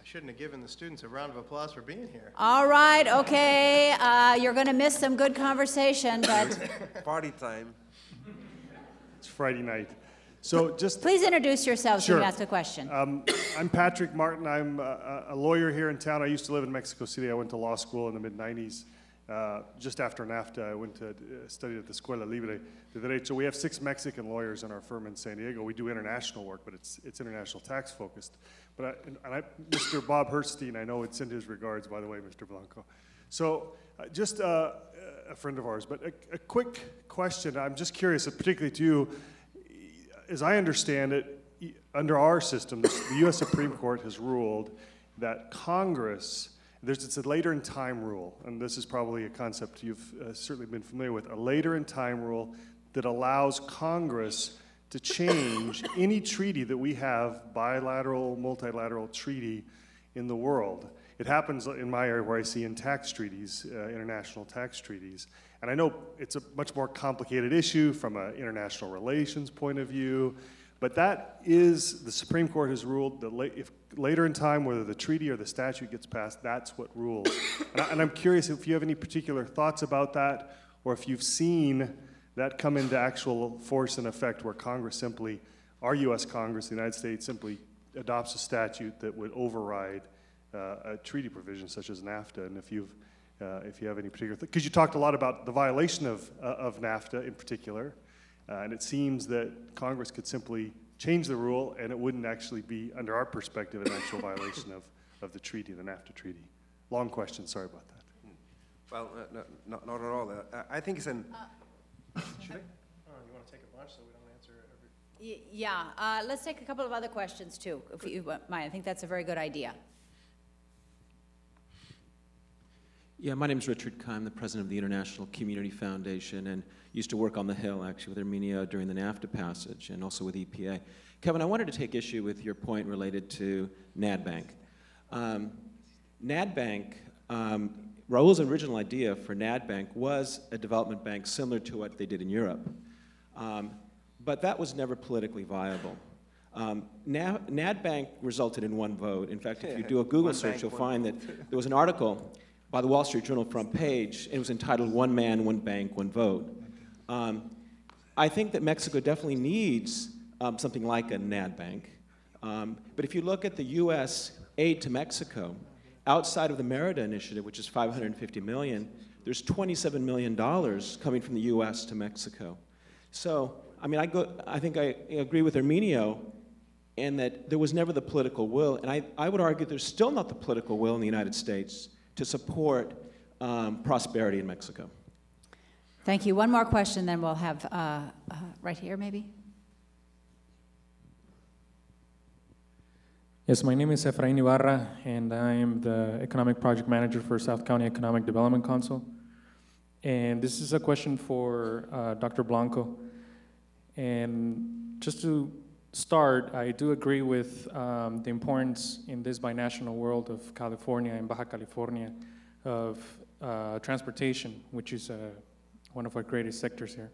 shouldn't have given the students a round of applause for being here. All right, okay. You're going to miss some good conversation, but... Party time. It's Friday night. So just... Please introduce yourselves Sure. when you ask a question. I'm Patrick Martin. I'm a lawyer here in town. I used to live in Mexico City. I went to law school in the mid-90s. Just after NAFTA, I went to study at the Escuela Libre de Derecho. We have 6 Mexican lawyers in our firm in San Diego. We do international work, but it's international tax focused. But Mr. Bob Herstein, I know it's in his regards, by the way, Mr. Blanco. So just a friend of ours, but a quick question. I'm just curious, particularly to you, as I understand it, under our system, the U.S. Supreme Court has ruled that Congress, it's a later in time rule, and this is probably a concept you've certainly been familiar with, a later in time rule that allows Congress to change any treaty that we have, bilateral, multilateral treaty in the world. It happens in my area where I see in tax treaties, international tax treaties. And I know it's a much more complicated issue from an international relations point of view, but that is, the Supreme Court has ruled that if later in time, whether the treaty or the statute gets passed, that's what rules. And I'm curious if you have any particular thoughts about that, or if you've seen that come into actual force and effect where Congress simply, our U.S. Congress, the United States, simply adopts a statute that would override a treaty provision such as NAFTA. And if you have any particular, because you talked a lot about the violation of NAFTA in particular, and it seems that Congress could simply change the rule and it wouldn't actually be, under our perspective, an actual violation of the treaty, the NAFTA treaty. Long question, sorry about that. Well, not at all. I think it's an... Should I? Oh, you want to take a bunch so we don't answer every... Yeah, let's take a couple of other questions too, if you wouldn't mind. I think that's a very good idea. Yeah, my name is Richard Kime, the president of the International Community Foundation, and used to work on the Hill, actually, with Herminio during the NAFTA passage, and also with EPA. Kevin, I wanted to take issue with your point related to NADBank. NADBank, Raul's original idea for NADBank was a development bank similar to what they did in Europe, but that was never politically viable. NADBank resulted in 1 vote. In fact, if you do a Google search, you'll find that there was an article by the Wall Street Journal front page, and it was entitled "One Man, One Bank, One Vote." I think that Mexico definitely needs something like a NADBank. But if you look at the U.S. aid to Mexico, outside of the Merida Initiative, which is $550 million, there's $27 million coming from the U.S. to Mexico. So, I mean, I think I agree with Herminio in that there was never the political will, and I would argue there's still not the political will in the United States to support prosperity in Mexico. Thank you. One more question, then we'll have right here, maybe. Yes, my name is Efrain Ibarra, and I am the Economic Project Manager for South County Economic Development Council. And this is a question for Dr. Blanco. And just to start, I do agree with the importance in this binational world of California and Baja California of transportation, which is one of our greatest sectors here.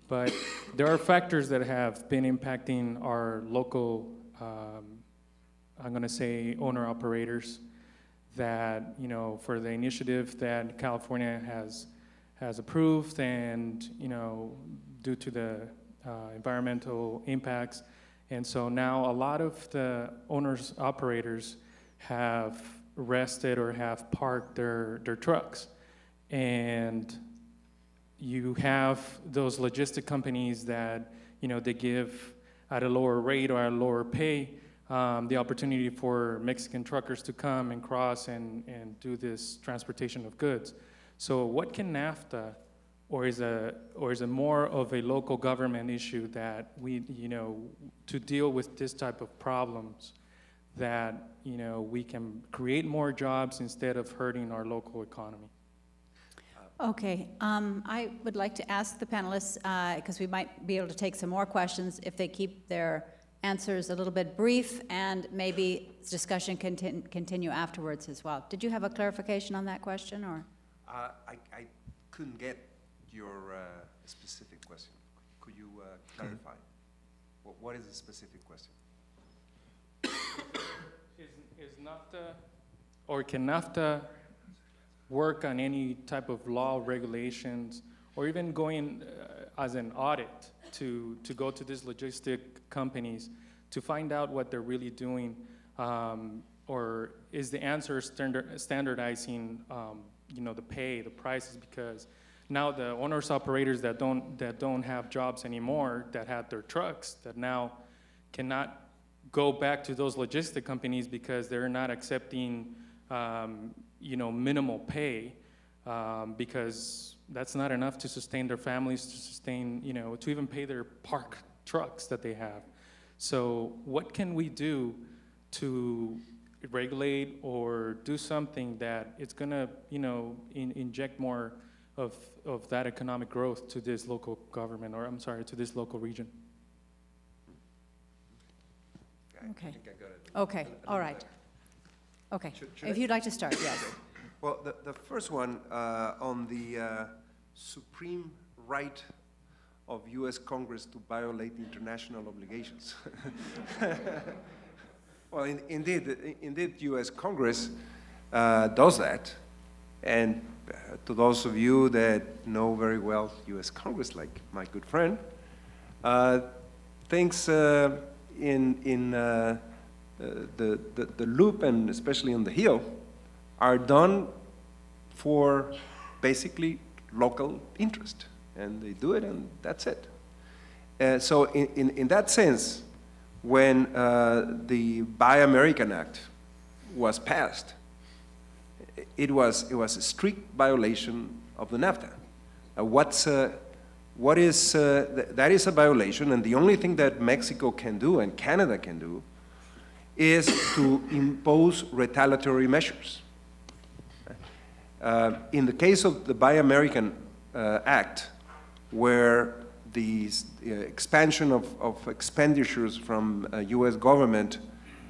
But there are factors that have been impacting our local I'm going to say owner-operators that, you know, for the initiative that California has approved and, you know, due to the environmental impacts. And so now a lot of the owners-operators have rested or have parked their trucks. And you have those logistic companies that, you know, they give at a lower rate or at a lower pay the opportunity for Mexican truckers to come and cross and do this transportation of goods. So what can NAFTA, or is it more of a local government issue that we, you know, to deal with this type of problems, that, you know, we can create more jobs instead of hurting our local economy? Okay, I would like to ask the panelists, because we might be able to take some more questions if they keep their answers a little bit brief, and maybe discussion continue afterwards as well. Did you have a clarification on that question, or? I couldn't get your specific question. Could you clarify? What is the specific question? Is NAFTA, or can NAFTA work on any type of law, regulations, or even going as an audit to go to these logistic companies to find out what they're really doing, or is the answer standardizing, you know, the pay, the prices? Because now the owners operators that don't have jobs anymore, that had their trucks, that now cannot go back to those logistic companies because they're not accepting, you know, minimal pay, because that's not enough to sustain their families, to sustain, you know, to even pay their park trucks that they have. So what can we do to regulate or do something that it's gonna, you know, inject more of that economic growth to this local government, or I'm sorry, to this local region? Okay. Okay, all right. Okay, if you'd like to start, yes. Well, the first one on the supreme right of U.S. Congress to violate international obligations. Well, indeed, U.S. Congress does that. And to those of you that know very well U.S. Congress, like my good friend, things in the loop, and especially on the Hill, are done for basically local interest. And they do it, and that's it. So in that sense, when the Buy American Act was passed, it was a strict violation of the NAFTA. That is a violation, and the only thing that Mexico can do and Canada can do is to impose retaliatory measures. In the case of the Buy American Act, where the expansion of expenditures from U.S. government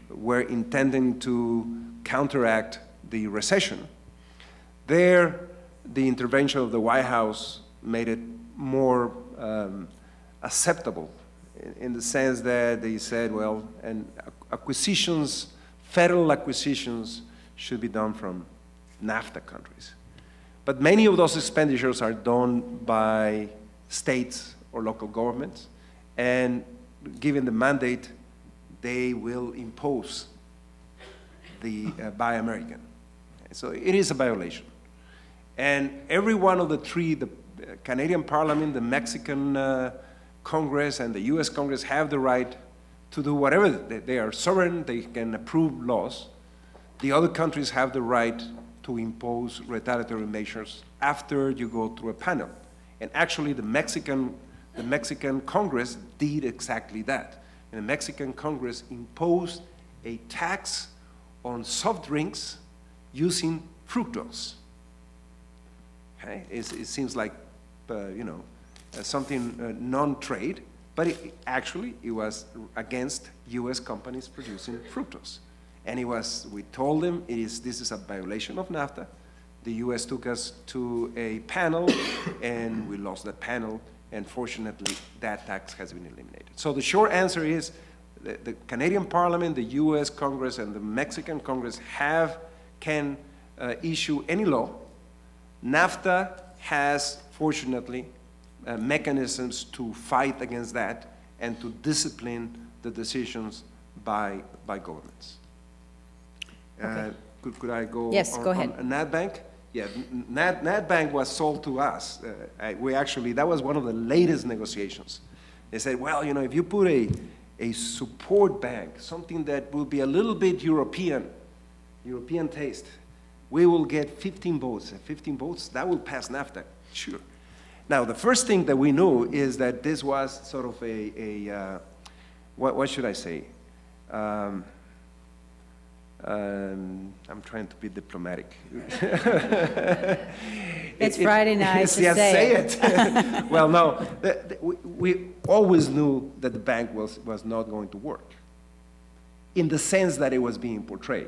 were intending to counteract the recession, there the intervention of the White House made it more acceptable in the sense that they said, well, and acquisitions, federal acquisitions should be done from NAFTA countries. But many of those expenditures are done by states or local governments, and given the mandate, they will impose the Buy American. So it is a violation. And every one of the three, the Canadian Parliament, the Mexican Congress, and the US Congress have the right to do whatever. They are sovereign, they can approve laws. The other countries have the right to impose retaliatory measures after you go through a panel. And actually, the Mexican Congress did exactly that. And the Mexican Congress imposed a tax on soft drinks using fructose. Okay? It seems like, something non-trade, but actually it was against U.S. companies producing fructose. And we told them this is a violation of NAFTA. The U.S. took us to a panel, and we lost that panel, and fortunately, that tax has been eliminated. So the short answer is the Canadian Parliament, the U.S. Congress, and the Mexican Congress can issue any law. NAFTA has, fortunately, mechanisms to fight against that and to discipline the decisions by governments. Okay. Could I go? Yes, go ahead. On NatBank? Yeah, NatBank was sold to us. That was one of the latest negotiations. They said, well, if you put a support bank, something that will be a little bit European taste, we will get 15 votes. 15 votes, that will pass NAFTA, sure. Now, the first thing that we knew is that this was sort of what should I say? I'm trying to be diplomatic. It's Friday night, just say it. Well, no, we always knew that the bank was not going to work in the sense that it was being portrayed.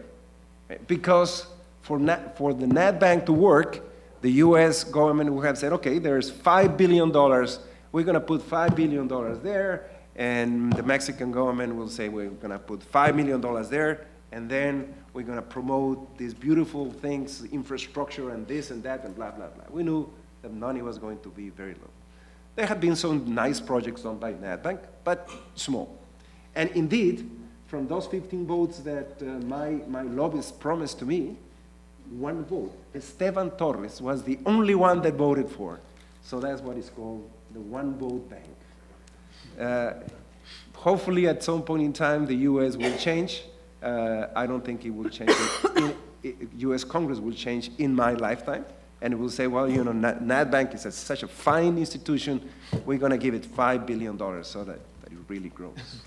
Because for the NatBank to work, the U.S. government would have said, okay, there's $5 billion. We're going to put $5 billion there. And the Mexican government will say, we're going to put $5 million there. And then we're going to promote these beautiful things, infrastructure and this and that and blah, blah, blah. We knew the money was going to be very low. There had been some nice projects done by NatBank, but small. And indeed, from those 15 votes that my lobbyist promised to me, one vote, Esteban Torres, was the only one that voted for. So that's what is called the one-vote bank. Hopefully, at some point in time, the U.S. will change. I don't think it will change. U.S. Congress will change in my lifetime, and it will say, well, NatBank is such a fine institution. We're going to give it $5 billion so that it really grows.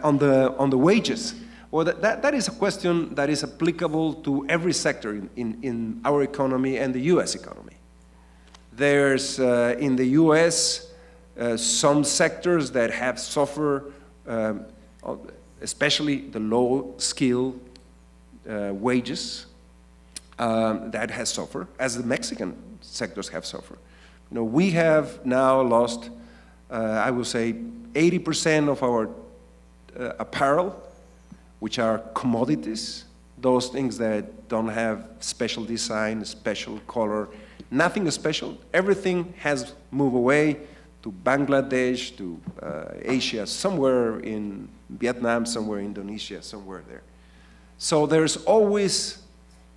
On the wages, well, that is a question that is applicable to every sector in our economy and the U.S. economy. There's, in the U.S., some sectors that have suffered, especially the low-skilled wages that has suffered, as the Mexican sectors have suffered. We have now lost, I would say, 80% of our apparel, which are commodities, those things that don't have special design, special color, nothing special. Everything has moved away to Bangladesh, to Asia, somewhere in Vietnam, somewhere in Indonesia, somewhere there. So there's always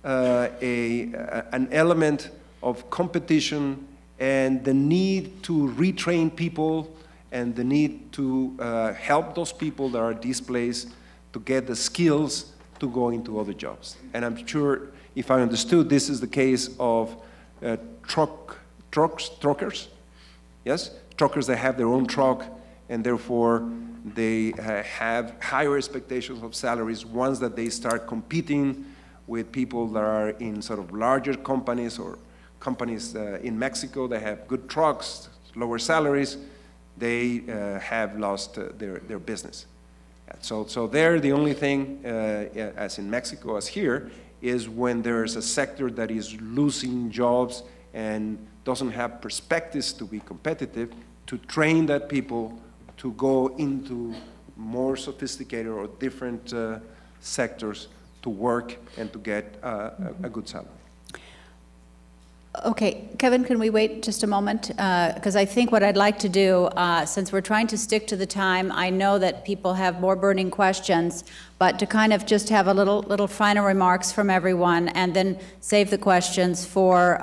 an element of competition and the need to retrain people and the need to help those people that are displaced to get the skills to go into other jobs. And I'm sure, if I understood, this is the case of truckers, yes? Truckers that have their own truck, and therefore they have higher expectations of salaries once that they start competing with people that are in sort of larger companies or companies in Mexico that have good trucks, lower salaries. They have lost their business. So there, the only thing, as in Mexico as here, is when there's a sector that is losing jobs and doesn't have perspectives to be competitive, to train that people to go into more sophisticated or different sectors to work and to get a good salary. Okay, Kevin, can we wait just a moment? Because I think what I'd like to do, since we're trying to stick to the time, I know that people have more burning questions, but to kind of just have a little final remarks from everyone and then save the questions for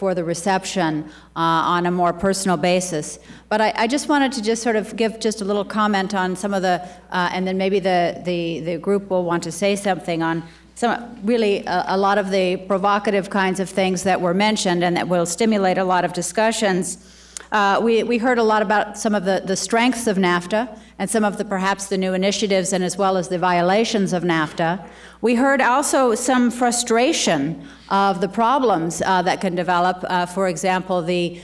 the reception on a more personal basis. But I just wanted to just sort of give just a little comment on some of the, and then maybe the group will want to say something on really a lot of the provocative kinds of things that were mentioned and that will stimulate a lot of discussions. We heard a lot about some of the strengths of NAFTA and some of perhaps the new initiatives and as well as the violations of NAFTA. We heard also some frustration of the problems that can develop. For example, the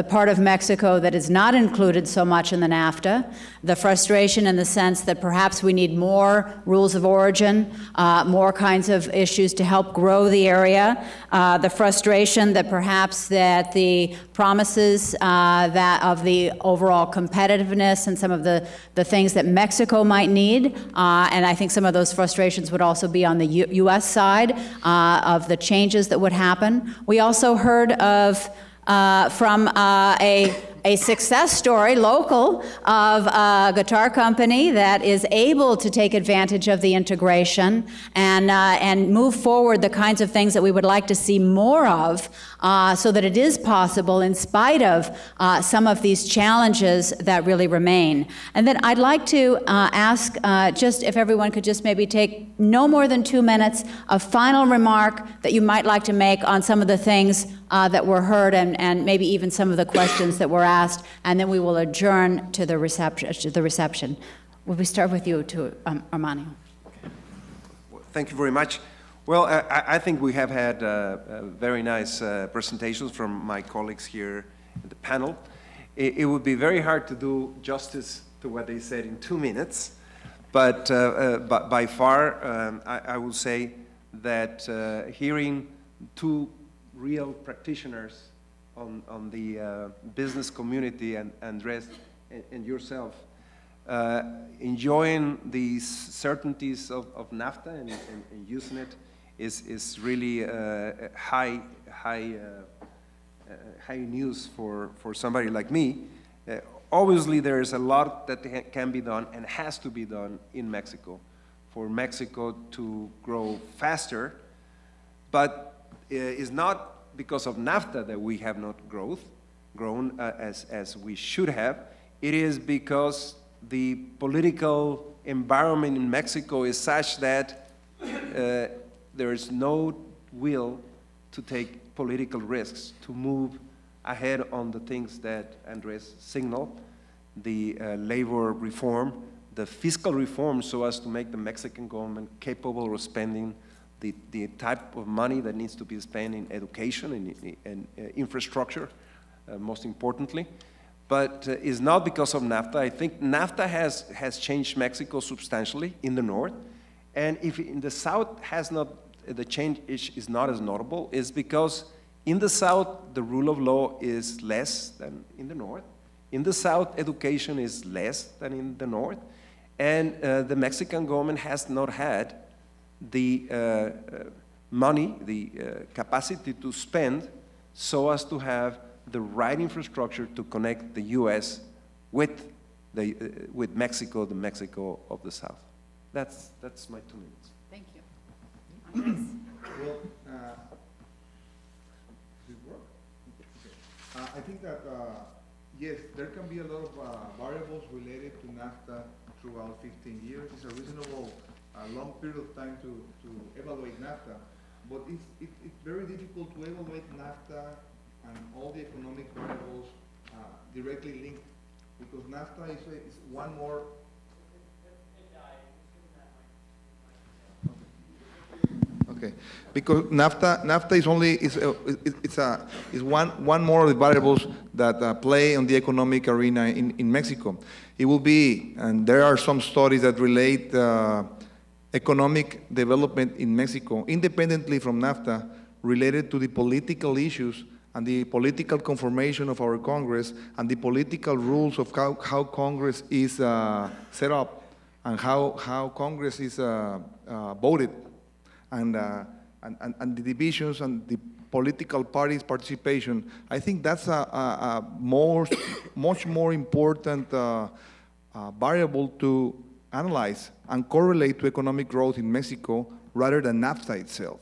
part of Mexico that is not included so much in the NAFTA, the frustration in the sense that perhaps we need more rules of origin, more kinds of issues to help grow the area, the frustration that perhaps that the promises that of the overall competitiveness and some of the things that Mexico might need, and I think some of those frustrations would also be on the U.S. side of the changes that would happen. We also heard of from a success story, local, of a guitar company that is able to take advantage of the integration and move forward the kinds of things that we would like to see more of, so that it is possible in spite of some of these challenges that really remain. And then I'd like to ask just if everyone could just maybe take no more than 2 minutes, a final remark that you might like to make on some of the things that were heard and maybe even some of the questions that were asked, and then we will adjourn to the reception. Will we start with you, Herminio? Well, thank you very much. Well, I think we have had very nice presentations from my colleagues here at the panel. It would be very hard to do justice to what they said in 2 minutes, but by far, I will say that hearing two real practitioners on the business community, and Andres and yourself, enjoying these certainties of NAFTA and using it is really high news for somebody like me. Obviously, there is a lot that can be done and has to be done in Mexico for Mexico to grow faster, but it's not because of NAFTA that we have not grown as we should have. It is because the political environment in Mexico is such that there is no will to take political risks, to move ahead on the things that Andres signaled, the labor reform, the fiscal reform, so as to make the Mexican government capable of spending the type of money that needs to be spent in education and infrastructure, most importantly. But it's not because of NAFTA. I think NAFTA has changed Mexico substantially in the north. And if in the south the change is not as notable, is because in the south, the rule of law is less than in the north. In the south, education is less than in the north. And the Mexican government has not had the money, the capacity to spend so as to have the right infrastructure to connect the U.S. with Mexico, the Mexico of the South. That's my 2 minutes. Thank you. Well, does it work? Okay. I think that, yes, there can be a lot of variables related to NAFTA throughout 15 years. It's a reasonable long period of time to evaluate NAFTA, but it's very difficult to evaluate NAFTA and all the economic variables directly linked, because NAFTA is one more. Okay, because NAFTA is only is one more of the variables that play on the economic arena in Mexico. It will be, and there are some studies that relate economic development in Mexico, independently from NAFTA, related to the political issues and the political conformation of our Congress and the political rules of how Congress is set up and how Congress is voted, and the divisions and the political parties' participation. I think that's a much more important variable to analyze and correlate to economic growth in Mexico rather than NAFTA itself.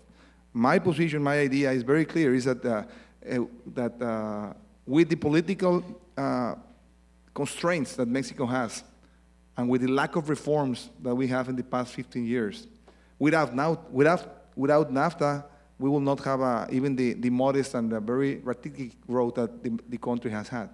My position, my idea is very clear, is that with the political constraints that Mexico has and with the lack of reforms that we have in the past 15 years, Without NAFTA, we will not have even the modest and the very erratic growth that the country has had.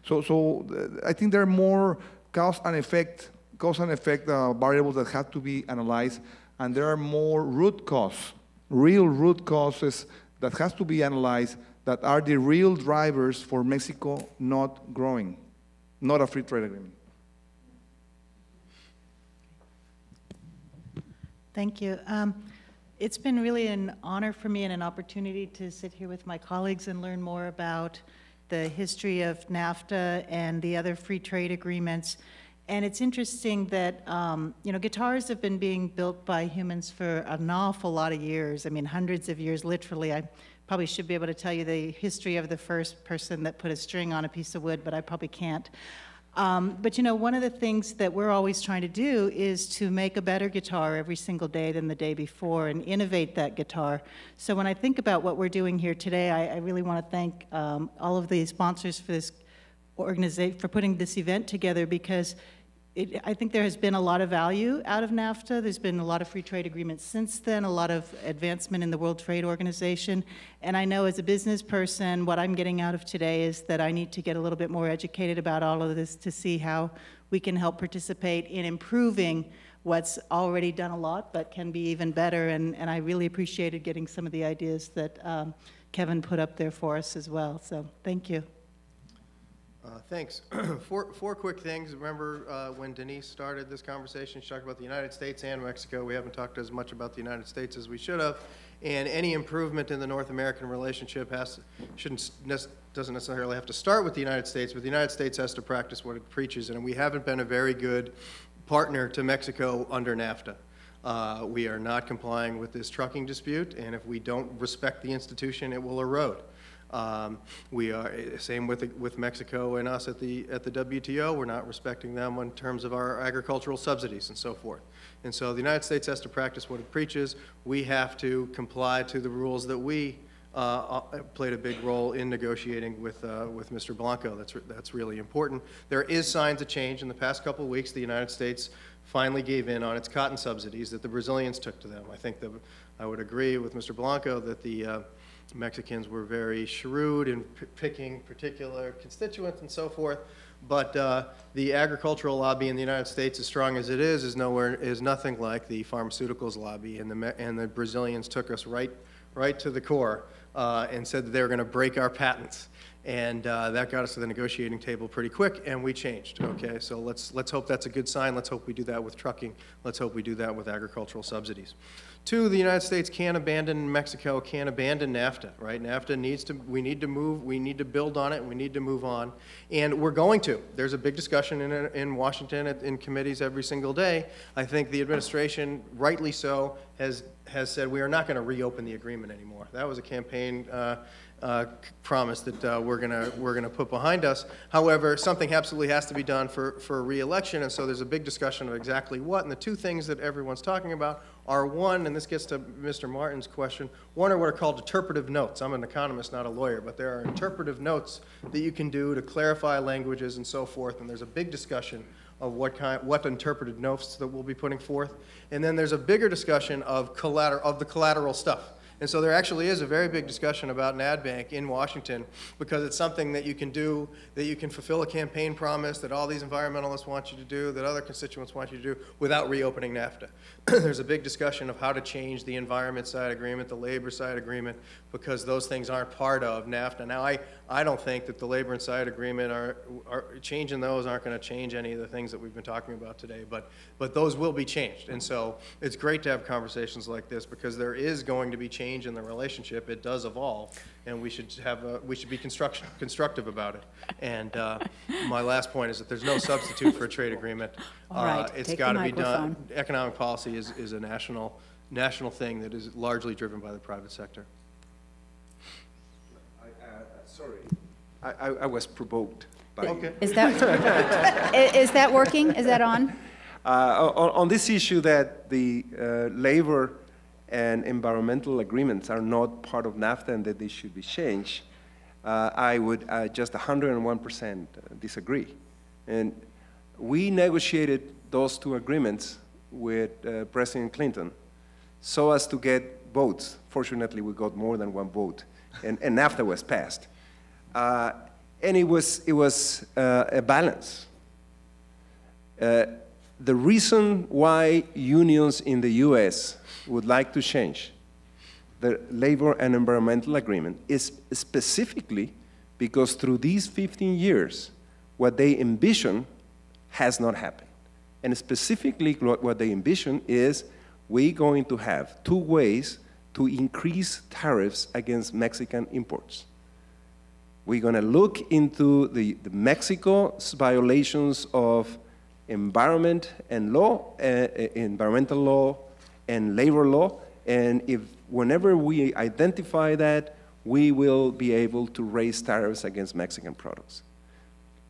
So I think there are more cause and effect variables that have to be analyzed, and there are more root causes, real root causes that has to be analyzed that are the real drivers for Mexico not growing, not a free trade agreement. Thank you. It's been really an honor for me and an opportunity to sit here with my colleagues and learn more about the history of NAFTA and the other free trade agreements. And it's interesting that, you know, guitars have been being built by humans for an awful lot of years. I mean, hundreds of years, literally. I probably should be able to tell you the history of the first person that put a string on a piece of wood, but I probably can't. But you know, one of the things that we're always trying to do is to make a better guitar every single day than the day before and innovate that guitar. So when I think about what we're doing here today, I really want to thank all of the sponsors for this organization, for putting this event together, because I think there has been a lot of value out of NAFTA. There's been a lot of free trade agreements since then, a lot of advancement in the World Trade Organization. And I know as a business person, what I'm getting out of today is that I need to get a little bit more educated about all of this to see how we can help participate in improving what's already done a lot, but can be even better. And I really appreciated getting some of the ideas that Kevin put up there for us as well. So thank you. Thanks. Four quick things. Remember when Denise started this conversation, she talked about the United States and Mexico. We haven't talked as much about the United States as we should have. And any improvement in the North American relationship doesn't necessarily have to start with the United States, but the United States has to practice what it preaches. And we haven't been a very good partner to Mexico under NAFTA. We are not complying with this trucking dispute, and if we don't respect the institution, it will erode. We are same with Mexico and us at the WTO. We're not respecting them in terms of our agricultural subsidies and so forth. And so the United States has to practice what it preaches. We have to comply to the rules that we played a big role in negotiating with Mr. Blanco. That's really important. There is signs of change. In the past couple of weeks, the United States finally gave in on its cotton subsidies that the Brazilians took to them. I think that I would agree with Mr. Blanco that the Mexicans were very shrewd in picking particular constituents and so forth, but the agricultural lobby in the United States, as strong as it is nothing like the pharmaceuticals lobby, and the Brazilians took us right to the core and said that they were going to break our patents. And that got us to the negotiating table pretty quick, and we changed. Okay, so let's hope that's a good sign. Let's hope we do that with trucking. Let's hope we do that with agricultural subsidies. Two, the United States can't abandon Mexico, can't abandon NAFTA, right? NAFTA needs to, we need to move, we need to build on it, we need to move on. And we're going to. There's a big discussion in Washington in committees every single day. I think the administration, rightly so, has said we are not going to reopen the agreement anymore. That was a campaign promise that we're gonna put behind us. However, something absolutely has to be done for re-election, and so there's a big discussion of exactly what. And the two things that everyone's talking about are, one, and this gets to Mr. Martin's question, one are what are called interpretive notes. I'm an economist, not a lawyer, but there are interpretive notes that you can do to clarify languages and so forth. And there's a big discussion of what interpretive notes that we'll be putting forth. And then there's a bigger discussion of the collateral stuff. And so there actually is a very big discussion about an ad bank in Washington, because it's something that you can do, that you can fulfill a campaign promise that all these environmentalists want you to do, that other constituents want you to do, without reopening NAFTA. There's a big discussion of how to change the environment side agreement, the labor side agreement, because those things aren't part of NAFTA. Now, I don't think that the labor and side agreement are changing those aren't going to change any of the things that we've been talking about today, but those will be changed. And so it's great to have conversations like this, because there is going to be change in the relationship. It does evolve, and we should be constructive about it. And my last point is that there's no substitute for a trade agreement. All right, it's got to be done. Economic policy is a national thing that is largely driven by the private sector. Sorry, I was provoked. Okay. Is that working? Is that on? On this issue that the labor and environmental agreements are not part of NAFTA and that they should be changed, I would just 101% disagree. And we negotiated those two agreements with President Clinton so as to get votes. Fortunately, we got more than one vote, and NAFTA was passed. And it was a balance. The reason why unions in the US would like to change the labor and environmental agreement is specifically because through these 15 years, what they envision has not happened. And specifically what they envision is we're going to have 2 ways to increase tariffs against Mexican imports. We're going to look into the Mexico's violations of environment and law, environmental law and labor law, and whenever we identify that, we will be able to raise tariffs against Mexican products.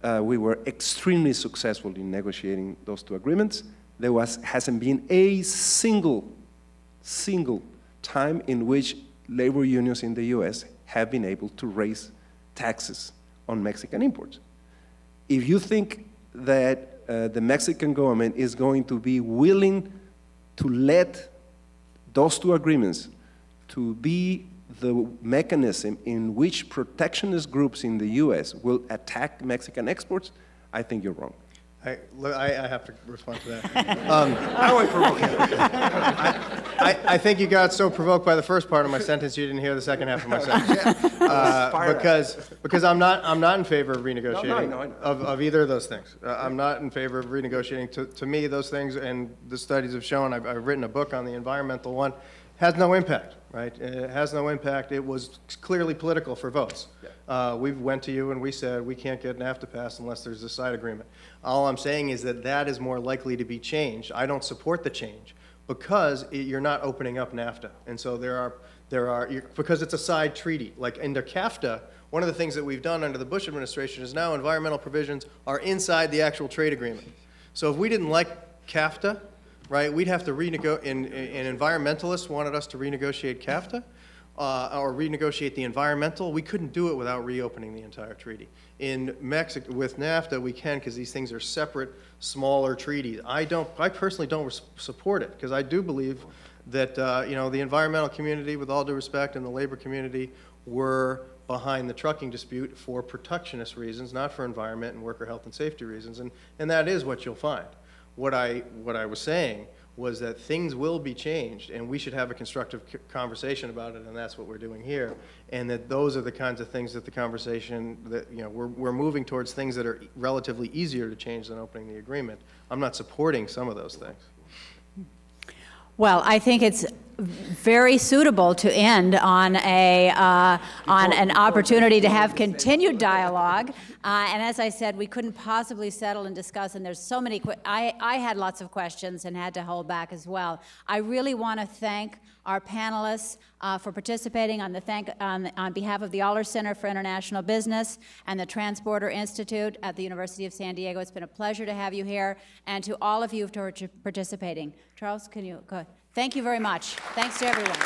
We were extremely successful in negotiating those 2 agreements. There hasn't been a single time in which labor unions in the US have been able to raise taxes on Mexican imports. If you think that the Mexican government is going to be willing to let those 2 agreements to be the mechanism in which protectionist groups in the US will attack Mexican exports, I think you're wrong. I have to respond to that. How do I provoke you? I think you got so provoked by the first part of my sentence you didn't hear the second half of my sentence. Because I'm not in favor of renegotiating of either of those things. I'm not in favor of renegotiating. To me, those things, and the studies have shown, I've written a book on the environmental one, has no impact, right? It has no impact. It was clearly political for votes. We went to you and we said we can't get NAFTA passed unless there's a side agreement. All I'm saying is that that is more likely to be changed. I don't support the change because you're not opening up NAFTA. And so because it's a side treaty. Like under CAFTA, one of the things that we've done under the Bush administration is now environmental provisions are inside the actual trade agreement. So if we didn't like CAFTA, right, we'd have to renegotiate, and environmentalists wanted us to renegotiate CAFTA, or renegotiate the environmental. We couldn't do it without reopening the entire treaty. In Mexico, with NAFTA, we can, because these things are separate, smaller treaties. I personally don't support it, because I do believe that the environmental community, with all due respect, and the labor community were behind the trucking dispute for protectionist reasons, not for environment and worker health and safety reasons, and that is what you'll find. What I was saying was that things will be changed, and we should have a constructive conversation about it, and that's what we're doing here. And that those are the kinds of things that the conversation that we're moving towards things that are relatively easier to change than opening the agreement. I'm not supporting some of those things. Well, I think it's very suitable to end on an opportunity to have continued dialogue. And as I said, we couldn't possibly settle and discuss, and there's so many, I had lots of questions and had to hold back as well. I really want to thank our panelists for participating on behalf of the Aller Center for International Business and the Transporter Institute at the University of San Diego. It's been a pleasure to have you here, and to all of you for participating. Charles, can you go ahead? Thank you very much. Thanks to everyone.